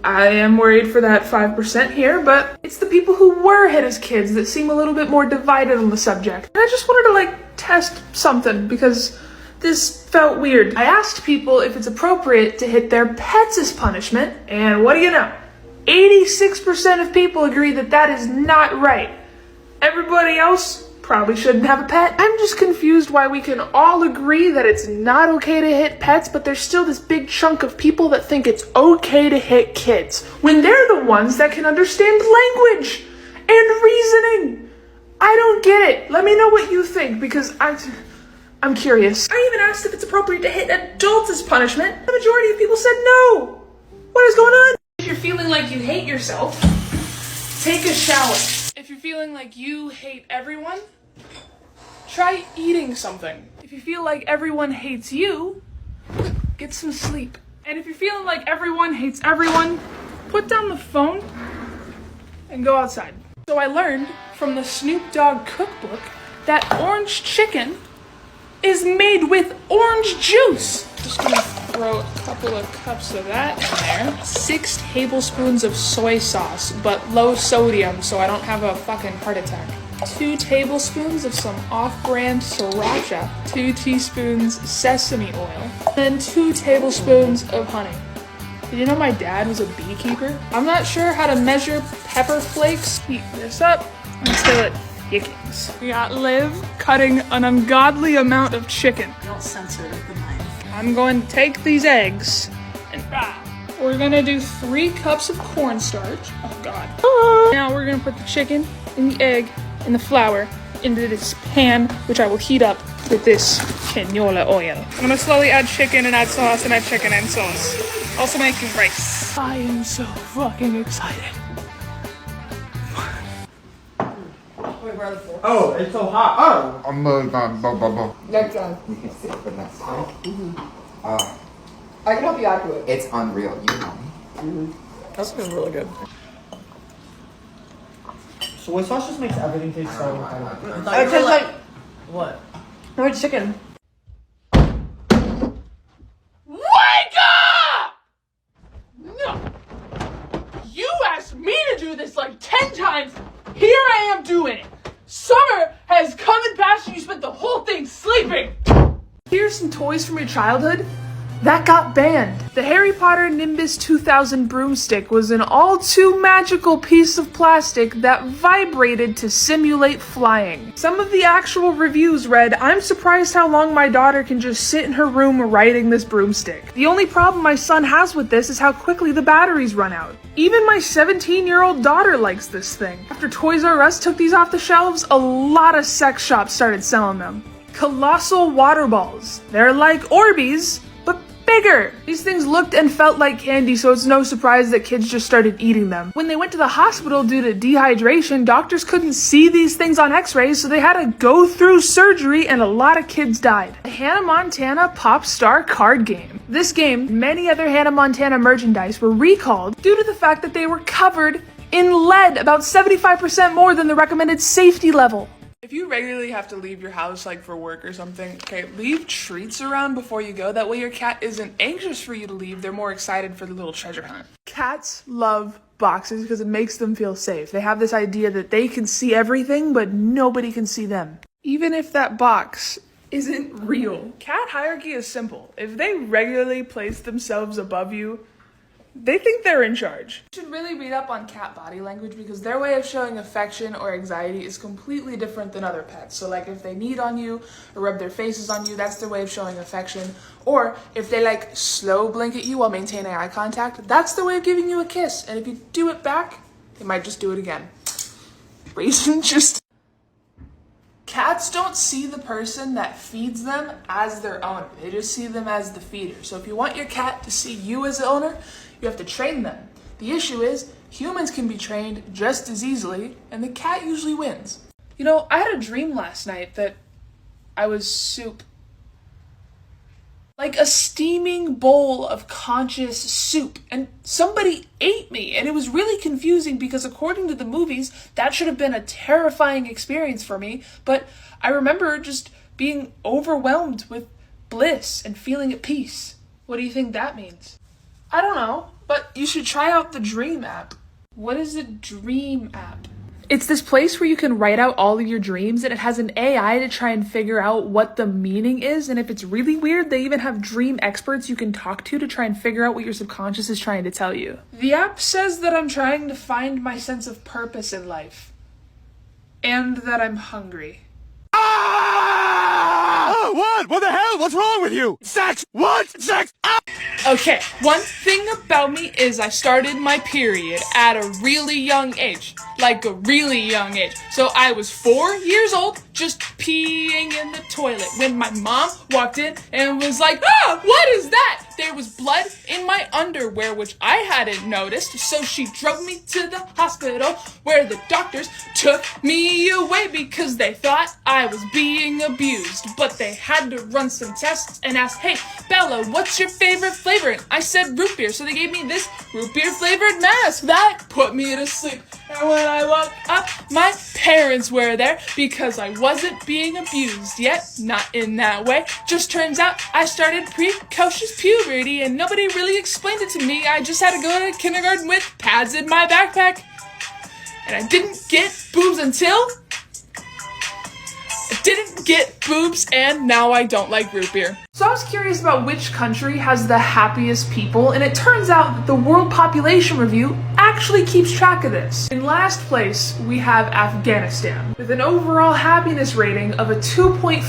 I am worried for that 5% here, but it's the people who were hit as kids that seem a little bit more divided on the subject. And I just wanted to test something because this felt weird. I asked people if it's appropriate to hit their pets as punishment, and what do you know? 86% of people agree that that is not right. Everybody else probably shouldn't have a pet. I'm just confused why we can all agree that it's not okay to hit pets, but there's still this big chunk of people that think it's okay to hit kids, when they're the ones that can understand language and reasoning. I don't get it. Let me know what you think, because I'm curious. I even asked if it's appropriate to hit adults as punishment. The majority of people said no. What is going on? If you're feeling like you hate yourself, take a shower. If you're feeling like you hate everyone, try eating something. If you feel like everyone hates you, get some sleep. And if you're feeling like everyone hates everyone, put down the phone and go outside. So I learned from the Snoop Dogg cookbook that orange chicken is made with orange juice. Just gonna throw a couple of cups of that in there. 6 tablespoons of soy sauce, but low sodium so I don't have a fucking heart attack. 2 tablespoons of some off-brand sriracha, 2 teaspoons sesame oil, and 2 tablespoons of honey. Did you know my dad was a beekeeper? I'm not sure how to measure pepper flakes. Heat this up until it thickens. We got Liv cutting an ungodly amount of chicken. Don't censor the knife. I'm going to take these eggs and we're gonna do 3 cups of cornstarch. Oh God. Now we're gonna put the chicken and the egg and the flour into this pan, which I will heat up with this canola oil. I'm gonna slowly add chicken and add sauce and add chicken and sauce. Also making rice. I am so fucking excited. Oh, it's so hot. Oh! Next time. We can sit for next time. I can help you out to it. It's unreal, you know me. That's been really good. Soy sauce just makes everything taste so good. It tastes like... What? More chicken. Wake up! No. You asked me to do this like 10 times. Here I am doing it. Summer has come and passed and you spent the whole thing sleeping. Here's some toys from your childhood that got banned. The Harry Potter Nimbus 2000 broomstick was an all too magical piece of plastic that vibrated to simulate flying. Some of the actual reviews read, "I'm surprised how long my daughter can just sit in her room riding this broomstick. The only problem my son has with this is how quickly the batteries run out. Even my 17-year-old daughter likes this thing." After Toys R Us took these off the shelves, a lot of sex shops started selling them. Colossal water balls. They're like Orbeez, but bigger. These things looked and felt like candy, so it's no surprise that kids just started eating them. When they went to the hospital due to dehydration, doctors couldn't see these things on x-rays, so they had to go through surgery and a lot of kids died. The Hannah Montana Pop Star card game. This game, and many other Hannah Montana merchandise were recalled due to the fact that they were covered in lead, about 75% more than the recommended safety level. If you regularly have to leave your house, like for work or something, okay, leave treats around before you go. That way your cat isn't anxious for you to leave. They're more excited for the little treasure hunt. Cats love boxes because it makes them feel safe. They have this idea that they can see everything, but nobody can see them. Even if that box isn't real. Cat hierarchy is simple. If they regularly place themselves above you, they think they're in charge. You should really read up on cat body language because their way of showing affection or anxiety is completely different than other pets. So like if they knead on you or rub their faces on you, that's their way of showing affection. Or if they like slow blink at you while maintaining eye contact, that's their way of giving you a kiss. And if you do it back, they might just do it again. Reason just... Cats don't see the person that feeds them as their owner. They just see them as the feeder. So if you want your cat to see you as the owner, you have to train them. The issue is, humans can be trained just as easily, and the cat usually wins. You know, I had a dream last night that I was soup. Like a steaming bowl of conscious soup, and somebody ate me, and it was really confusing because according to the movies, that should have been a terrifying experience for me, but I remember just being overwhelmed with bliss and feeling at peace. What do you think that means? I don't know, but you should try out the Dream app. What is a Dream app? It's this place where you can write out all of your dreams, and it has an AI to try and figure out what the meaning is, and if it's really weird, they even have dream experts you can talk to try and figure out what your subconscious is trying to tell you. The app says that I'm trying to find my sense of purpose in life, and that I'm hungry. Ah! What? What the hell? What's wrong with you? Sex! What? Sex! Ah! Okay, one thing about me is I started my period at a really young age. Like a really young age. So I was 4 years old, just peeing in the toilet when my mom walked in and was like, "Ah, what is that?" There was blood in my underwear, which I hadn't noticed, so she drove me to the hospital where the doctors took me away because they thought I was being abused. But they had to run some tests and ask, "Hey, Bella, what's your favorite flavor?" And I said root beer, so they gave me this root beer flavored mask. That put me to sleep. And when I woke up, my parents were there because I wasn't being abused yet. Not in that way. Just turns out I started precocious puberty and nobody really explained it to me. I just had to go to kindergarten with pads in my backpack. And I didn't get boobs until Didn't get boobs, and now I don't like root beer. So I was curious about which country has the happiest people, and it turns out that the World Population Review actually keeps track of this. In last place, we have Afghanistan, with an overall happiness rating of a 2.5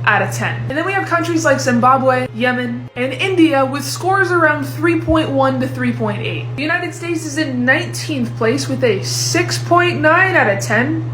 out of 10. And then we have countries like Zimbabwe, Yemen, and India with scores around 3.1 to 3.8. The United States is in 19th place with a 6.9 out of 10.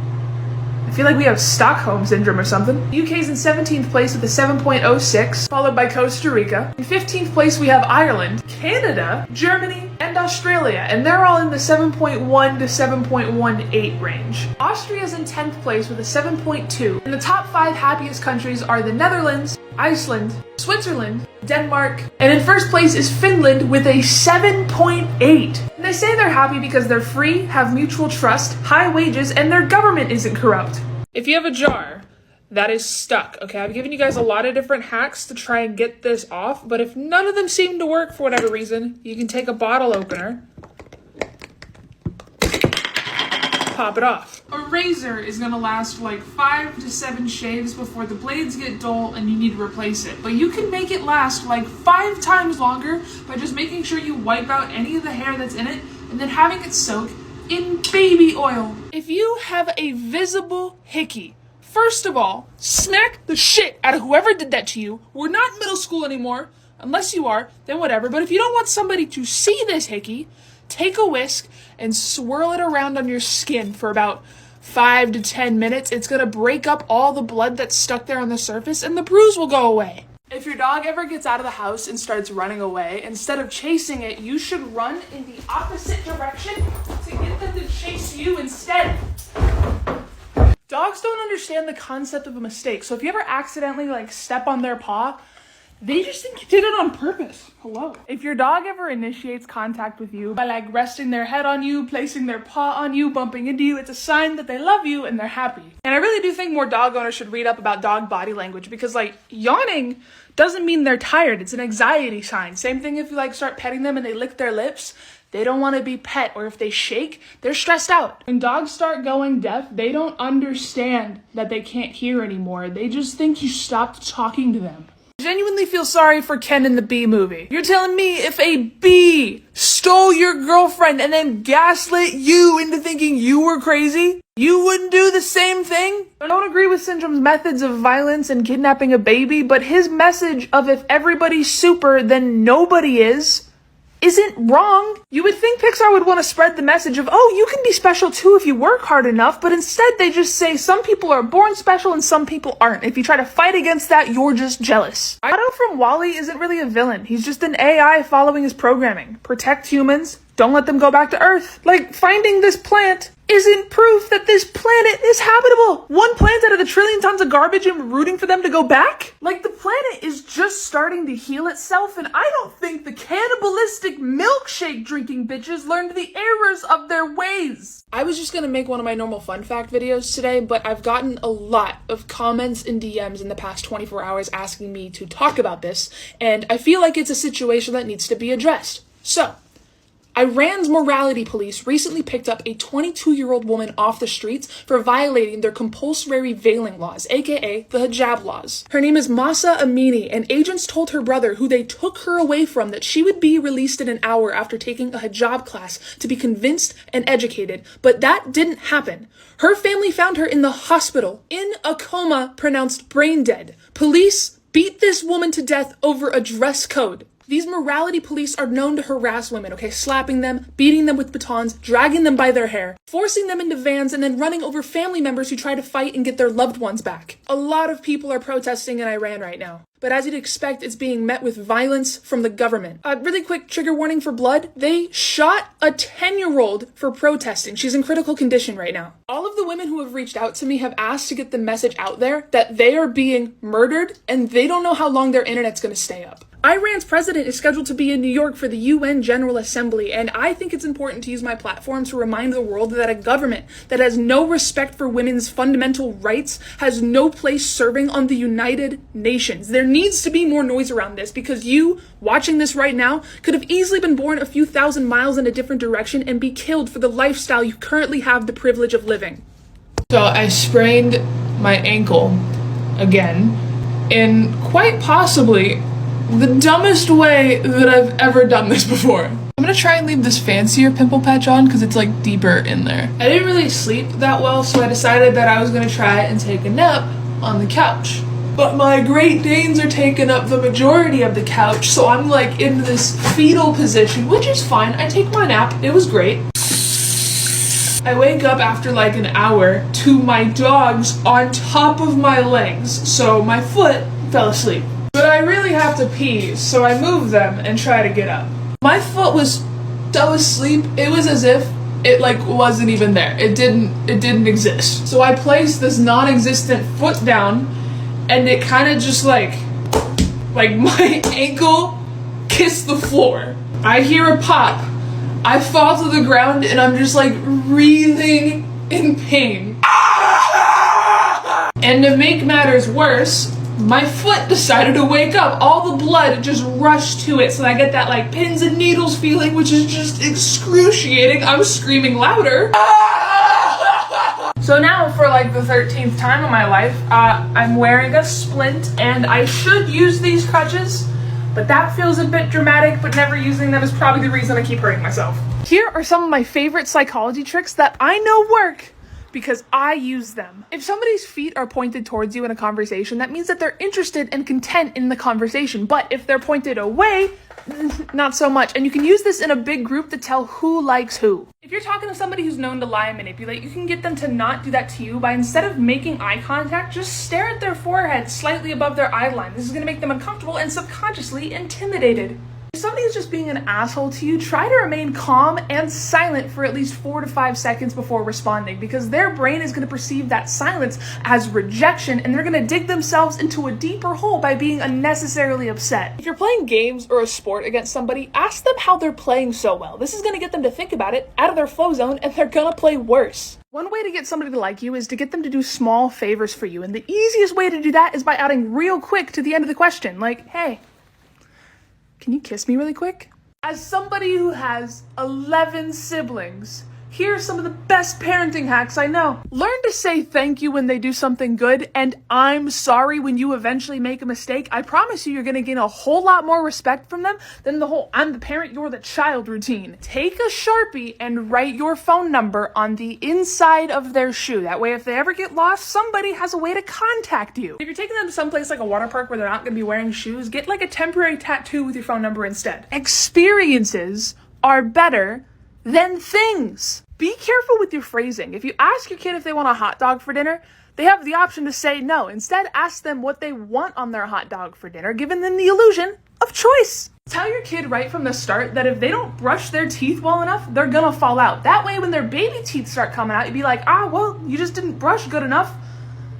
I feel like we have Stockholm Syndrome or something. UK's in 17th place with a 7.06, followed by Costa Rica. In 15th place, we have Ireland, Canada, Germany, and Australia, and they're all in the 7.1 to 7.18 range. Austria's in 10th place with a 7.2, and the top 5 happiest countries are the Netherlands, Iceland, Switzerland, Denmark, and in first place is Finland with a 7.8. And they say they're happy because they're free, have mutual trust, high wages, and their government isn't corrupt. If you have a jar that is stuck, okay, I've given you guys a lot of different hacks to try and get this off, but if none of them seem to work for whatever reason, you can take a bottle opener, pop it off. A razor is gonna last like 5 to 7 shaves before the blades get dull and you need to replace it. But you can make it last like 5 times longer by just making sure you wipe out any of the hair that's in it and then having it soak in baby oil. If you have a visible hickey, first of all, smack the shit out of whoever did that to you. We're not in middle school anymore. Unless you are, then whatever. But if you don't want somebody to see this hickey, take a whisk and swirl it around on your skin for about 5 to 10 minutes. It's gonna break up all the blood that's stuck there on the surface and the bruise will go away. If your dog ever gets out of the house and starts running away, instead of chasing it, you should run in the opposite direction to get them to chase you instead. Dogs don't understand the concept of a mistake. So if you ever accidentally step on their paw, they just think you did it on purpose. Hello. If your dog ever initiates contact with you by resting their head on you, placing their paw on you, bumping into you, it's a sign that they love you and they're happy. And I really do think more dog owners should read up about dog body language because yawning doesn't mean they're tired. It's an anxiety sign. Same thing if you start petting them and they lick their lips. They don't want to be pet, or if they shake, they're stressed out. When dogs start going deaf, they don't understand that they can't hear anymore. They just think you stopped talking to them. I genuinely feel sorry for Ken in the Bee movie. You're telling me if a bee stole your girlfriend and then gaslit you into thinking you were crazy, you wouldn't do the same thing? I don't agree with Syndrome's methods of violence and kidnapping a baby, but his message of if everybody's super, then nobody isn't wrong. You would think Pixar would want to spread the message of, oh, you can be special too if you work hard enough, but instead they just say some people are born special and some people aren't. If you try to fight against that, you're just jealous. Otto from WALL-E isn't really a villain. He's just an AI following his programming. Protect humans, don't let them go back to Earth. Finding this plant isn't proof that this planet is habitable. One plant out of the trillion tons of garbage and rooting for them to go back? The planet is just starting to heal itself, and I don't think the cannibalistic milkshake drinking bitches learned the errors of their ways. I was just gonna make one of my normal fun fact videos today, but I've gotten a lot of comments and DMs in the past 24 hours asking me to talk about this, and I feel like it's a situation that needs to be addressed. So, Iran's morality police recently picked up a 22-year-old woman off the streets for violating their compulsory veiling laws, aka the hijab laws. Her name is Mahsa Amini, and agents told her brother, who they took her away from, that she would be released in an hour after taking a hijab class to be convinced and educated, but that didn't happen. Her family found her in the hospital, in a coma, pronounced brain dead. Police beat this woman to death over a dress code. These morality police are known to harass women, okay? Slapping them, beating them with batons, dragging them by their hair, forcing them into vans, and then running over family members who try to fight and get their loved ones back. A lot of people are protesting in Iran right now. But as you'd expect, it's being met with violence from the government. Really quick trigger warning for blood. They shot a 10-year-old for protesting. She's in critical condition right now. All of the women who have reached out to me have asked to get the message out there that they are being murdered and they don't know how long their internet's gonna stay up. Iran's president is scheduled to be in New York for the UN General Assembly, and I think it's important to use my platform to remind the world that a government that has no respect for women's fundamental rights has no place serving on the United Nations. There needs to be more noise around this because you, watching this right now, could have easily been born a few thousand miles in a different direction and be killed for the lifestyle you currently have the privilege of living. So I sprained my ankle again in quite possibly the dumbest way that I've ever done this before. I'm gonna try and leave this fancier pimple patch on because it's like deeper in there. I didn't really sleep that well, so I decided that I was gonna try and take a nap on the couch. But my Great Danes are taking up the majority of the couch, so I'm like in this fetal position, which is fine. I take my nap, it was great. I wake up after like an hour to my dogs on top of my legs, so my foot fell asleep. But I really have to pee, so I move them and try to get up. My foot was so asleep, it was as if it like wasn't even there. It didn't exist. So I placed this non-existent foot down and it kind of just like my ankle kissed the floor. I hear a pop. I fall to the ground and I'm just like writhing in pain. And to make matters worse, my foot decided to wake up. All the blood just rushed to it, so I get that like pins and needles feeling, which is just excruciating. I'm screaming louder. So now for like the 13th time in my life, I'm wearing a splint and I should use these crutches, but that feels a bit dramatic, but never using them is probably the reason I keep hurting myself. Here are some of my favorite psychology tricks that I know work because I use them. If somebody's feet are pointed towards you in a conversation, that means that they're interested and content in the conversation. But if they're pointed away, not so much. And you can use this in a big group to tell who likes who. If you're talking to somebody who's known to lie and manipulate, you can get them to not do that to you by, instead of making eye contact, just stare at their forehead slightly above their eye line. This is gonna make them uncomfortable and subconsciously intimidated. If somebody is just being an asshole to you, try to remain calm and silent for at least 4 to 5 seconds before responding, because their brain is going to perceive that silence as rejection and they're going to dig themselves into a deeper hole by being unnecessarily upset. If you're playing games or a sport against somebody, ask them how they're playing so well. This is going to get them to think about it, out of their flow zone, and they're going to play worse. One way to get somebody to like you is to get them to do small favors for you, and the easiest way to do that is by adding real quick to the end of the question, like, hey, can you kiss me really quick? As somebody who has 11 siblings, here are some of the best parenting hacks I know. Learn to say thank you when they do something good and I'm sorry when you eventually make a mistake. I promise you, you're gonna gain a whole lot more respect from them than the whole I'm the parent, you're the child routine. Take a Sharpie and write your phone number on the inside of their shoe. That way, if they ever get lost, somebody has a way to contact you. If you're taking them to someplace like a water park where they're not gonna be wearing shoes, get like a temporary tattoo with your phone number instead. Experiences are better than things. Be careful with your phrasing. If you ask your kid if they want a hot dog for dinner, they have the option to say no. Instead, ask them what they want on their hot dog for dinner, giving them the illusion of choice. Tell your kid right from the start that if they don't brush their teeth well enough, they're gonna fall out. That way, when their baby teeth start coming out, you'd be like, well, you just didn't brush good enough.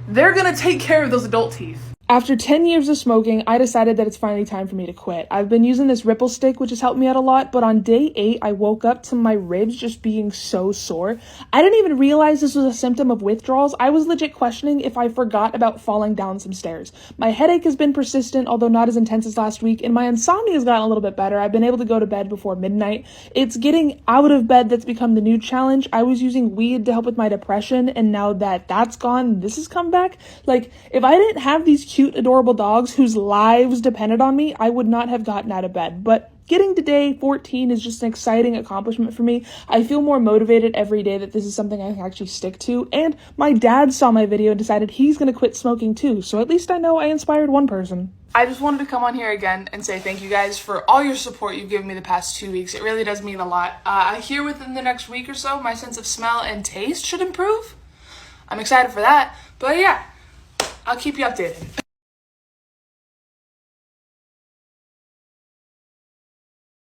They're gonna take care of those adult teeth. After 10 years of smoking, I decided that it's finally time for me to quit. I've been using this Ripple stick, which has helped me out a lot, but on day 8, I woke up to my ribs just being so sore. I didn't even realize this was a symptom of withdrawals. I was legit questioning if I forgot about falling down some stairs. My headache has been persistent, although not as intense as last week, and my insomnia has gotten a little bit better. I've been able to go to bed before midnight. It's getting out of bed that's become the new challenge. I was using weed to help with my depression, and now that that's gone, this has come back. Like, if I didn't have these cute, adorable dogs whose lives depended on me, I would not have gotten out of bed. But getting to day 14 is just an exciting accomplishment for me. I feel more motivated every day that this is something I can actually stick to. And my dad saw my video and decided he's going to quit smoking too. So at least I know I inspired one person. I just wanted to come on here again and say thank you guys for all your support you've given me the past 2 weeks. It really does mean a lot. I hear within the next week or so, my sense of smell and taste should improve. I'm excited for that. But yeah, I'll keep you updated.